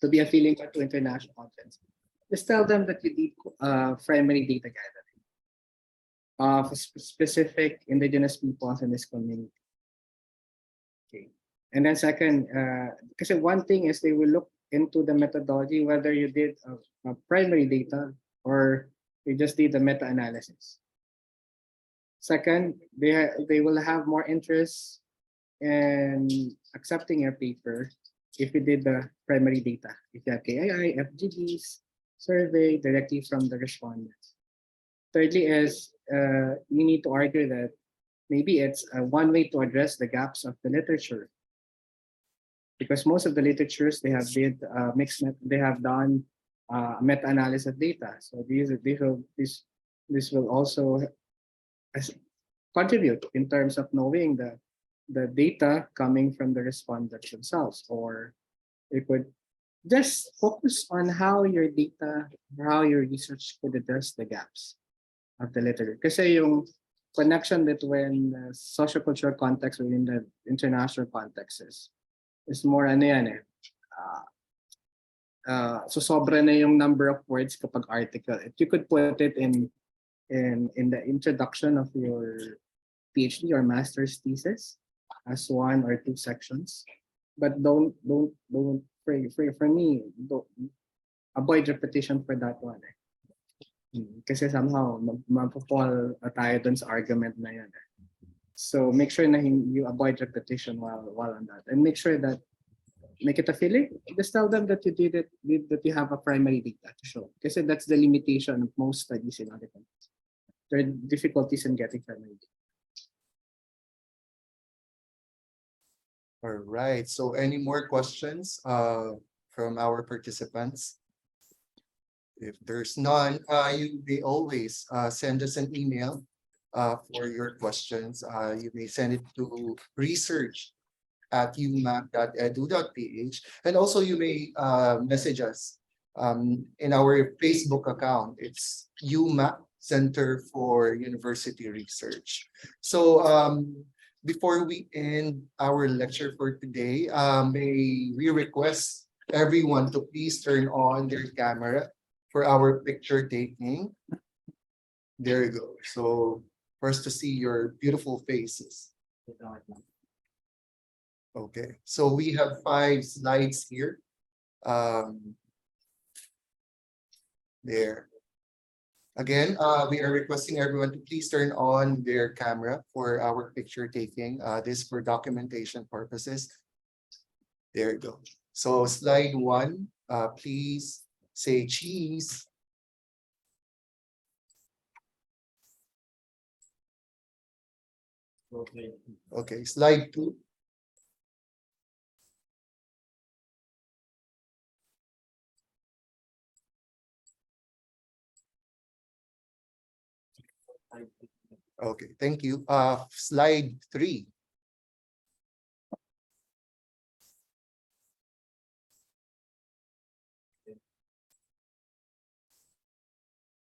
Speaker 2: to be appealing to international audience. Just tell them that you need primary data gathering for specific indigenous peoples in this community. Okay. And then second, because one thing is they will look into the methodology, whether you did a primary data or you just did the meta-analysis. Second, they will have more interest in accepting your paper if you did the primary data, if you have KII, FGDs, survey directly from the respondents. Thirdly is you need to argue that maybe it's one way to address the gaps of the literature, because most of the literatures they have did they have done meta-analysis of data. So this will also as- contribute in terms of knowing the data coming from the respondents themselves, or you could just focus on how your data, how your research could address the gaps of the literature. Kasi yung connection between the sociocultural context within the international context is more ano yan eh. So sobra na yung number of words kapag article. If you could put it in the introduction of your PhD or master's thesis as one or two sections, but don't for me don't avoid repetition for that one. Eh. Kasi somehow mag-fall tayo dun sa argument na yan. Eh. So make sure na you avoid repetition while on that, and make sure that make it a feeling. Just tell them that you did it, that you have a primary data to show. Kasi that's the limitation of most studies in other countries. There are difficulties in getting primary data.
Speaker 1: All right. So any more questions from our participants? If there's none, you may always send us an email for your questions. You may send it to research@umak.edu.ph, and also you may message us in our Facebook account. It's UMak Center for University Research. So before we end our lecture for today, may we request everyone to please turn on their camera for our picture taking. There you go. So for us to see your beautiful faces. Okay, so we have 5 slides here. There. Again, we are requesting everyone to please turn on their camera for our picture taking. This for documentation purposes. There you go. So slide 1, please say cheese. Okay, slide 2. Okay, thank you. Slide 3.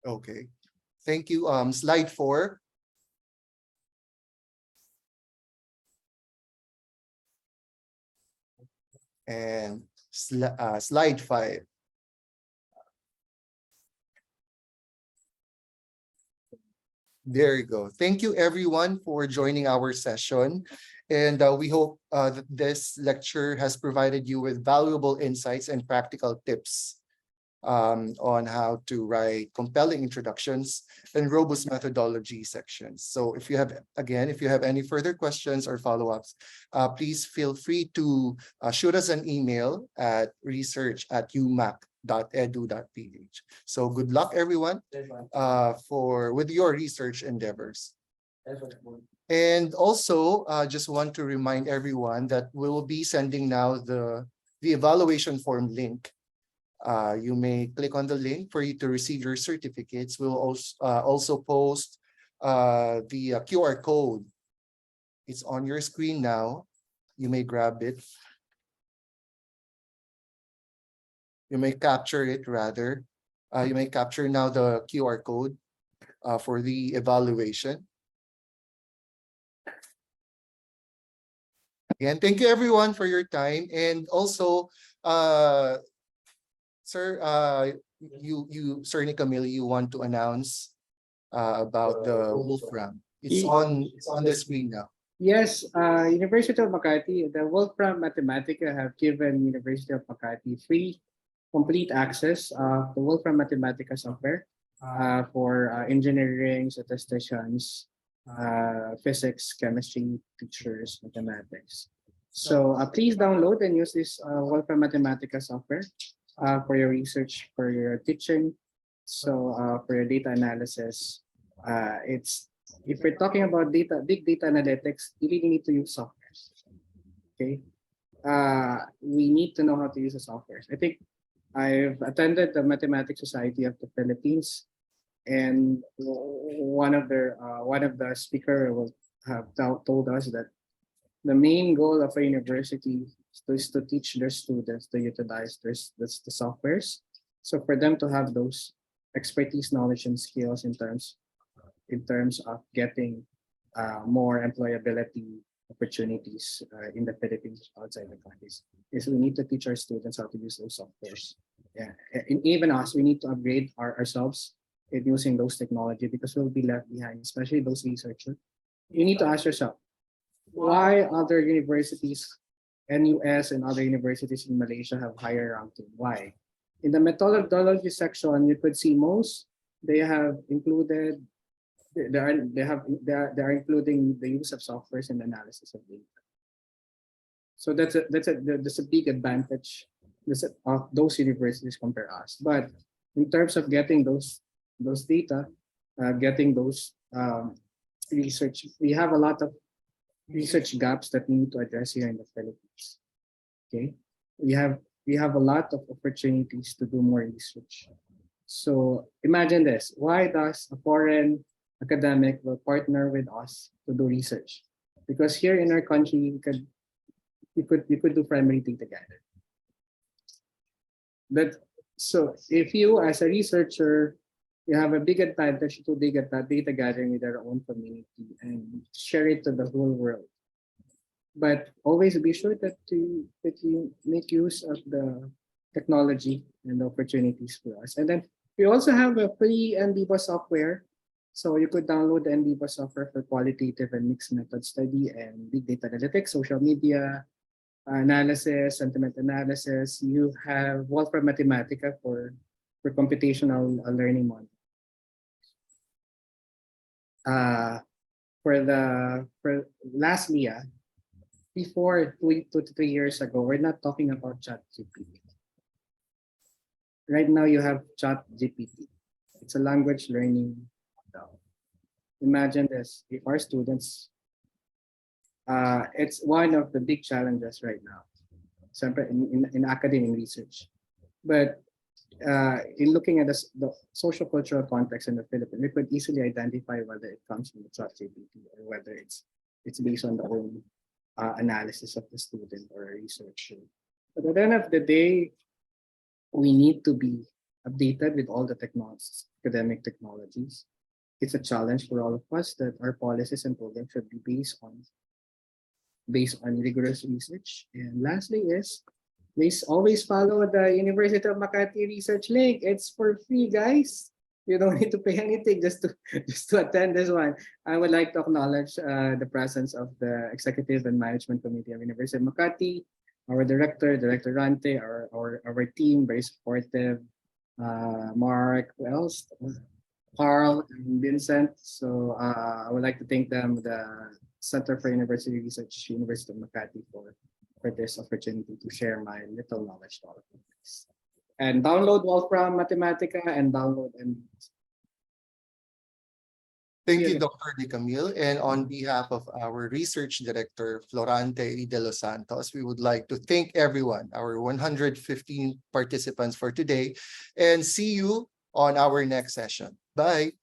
Speaker 1: Okay, thank you. Slide 4. And slide 5. There you go. Thank you everyone for joining our session. And we hope that this lecture has provided you with valuable insights and practical tips on how to write compelling introductions and robust methodology sections. So if you have any further questions or follow-ups, please feel free to shoot us an email at research@umac.edu.ph. So good luck everyone with your research endeavors. And also, just want to remind everyone that we will be sending now the evaluation form link. You may click on the link for you to receive your certificates. We'll also post the QR code. It's on your screen now. You may grab it. You may capture it rather. You may capture now the QR code for the evaluation. Again, thank you everyone for your time. And also, sir, Sir Nicamil, you want to announce about the Wolfram. It's on the screen now.
Speaker 2: Yes, University of Makati, the Wolfram Mathematica have given University of Makati free complete access to Wolfram Mathematica software for engineering, statisticians, physics, chemistry, teachers, mathematics. So please download and use this Wolfram Mathematica software for your research, for your teaching, so for your data analysis. It's if we're talking about big data analytics, you really need to use software. Okay, we need to know how to use the software. I think I've attended the Mathematics Society of the Philippines, and one of the speaker will have told us that the main goal of a university is to teach their students to utilize the softwares. So for them to have those expertise, knowledge, and skills in terms of getting more employability opportunities in the Philippines outside the countries, is we need to teach our students how to use those softwares. Yeah, and even us, we need to upgrade ourselves in using those technology because we'll be left behind, especially those researchers. You need to ask yourself, why other universities, NUS and other universities in Malaysia have higher ranking? Why? In the methodology section, you could see most they have included they are including the use of softwares and analysis of data. So that's a big advantage of those universities compare us. But in terms of getting those data, getting those research, we have a lot of research gaps that we need to address here in the Philippines. Okay, we have a lot of opportunities to do more research. So imagine this: why does a foreign academic will partner with us to do research? Because here in our country, you could do primary data gathering. But so if you as a researcher, you have a big advantage to data gathering with our own community and share it to the whole world. But always be sure that you make use of the technology and the opportunities for us. And then we also have a free NBBA software. So you could download the NBBA software for qualitative and mixed method study and big data analytics, social media analysis, sentiment analysis. You have Wolfram Mathematica for computational learning model. For lastly, before 2 to 3 years ago, we're not talking about chat GPT. Right now you have chat GPT. It's a language learning model. Imagine this, if our students, it's one of the big challenges right now, in academic research. But in looking at the social cultural context in the Philippines, we could easily identify whether it comes from the ChatGPT or whether it's based on the own analysis of the student or researcher. But at the end of the day, we need to be updated with all the technologies, academic technologies. It's a challenge for all of us that our policies and programs should be based on rigorous research. And lastly is, please always follow the University of Makati research link. It's for free, guys. You don't need to pay anything just to attend this one. I would like to acknowledge the presence of the Executive and Management Committee of University of Makati, our director, Director Rante, our team, very supportive. Mark, who else? Carl and Vincent. So I would like to thank them, the Center for University Research, University of Makati, for this opportunity to share my little knowledge to all of you guys. And download Wolfram Mathematica and download and
Speaker 1: Thank
Speaker 2: see
Speaker 1: you,
Speaker 2: you.
Speaker 1: Dr. Di Camille. And on behalf of our research director, Florante de los Santos, we would like to thank everyone, our 115 participants for today, and see you on our next session. Bye.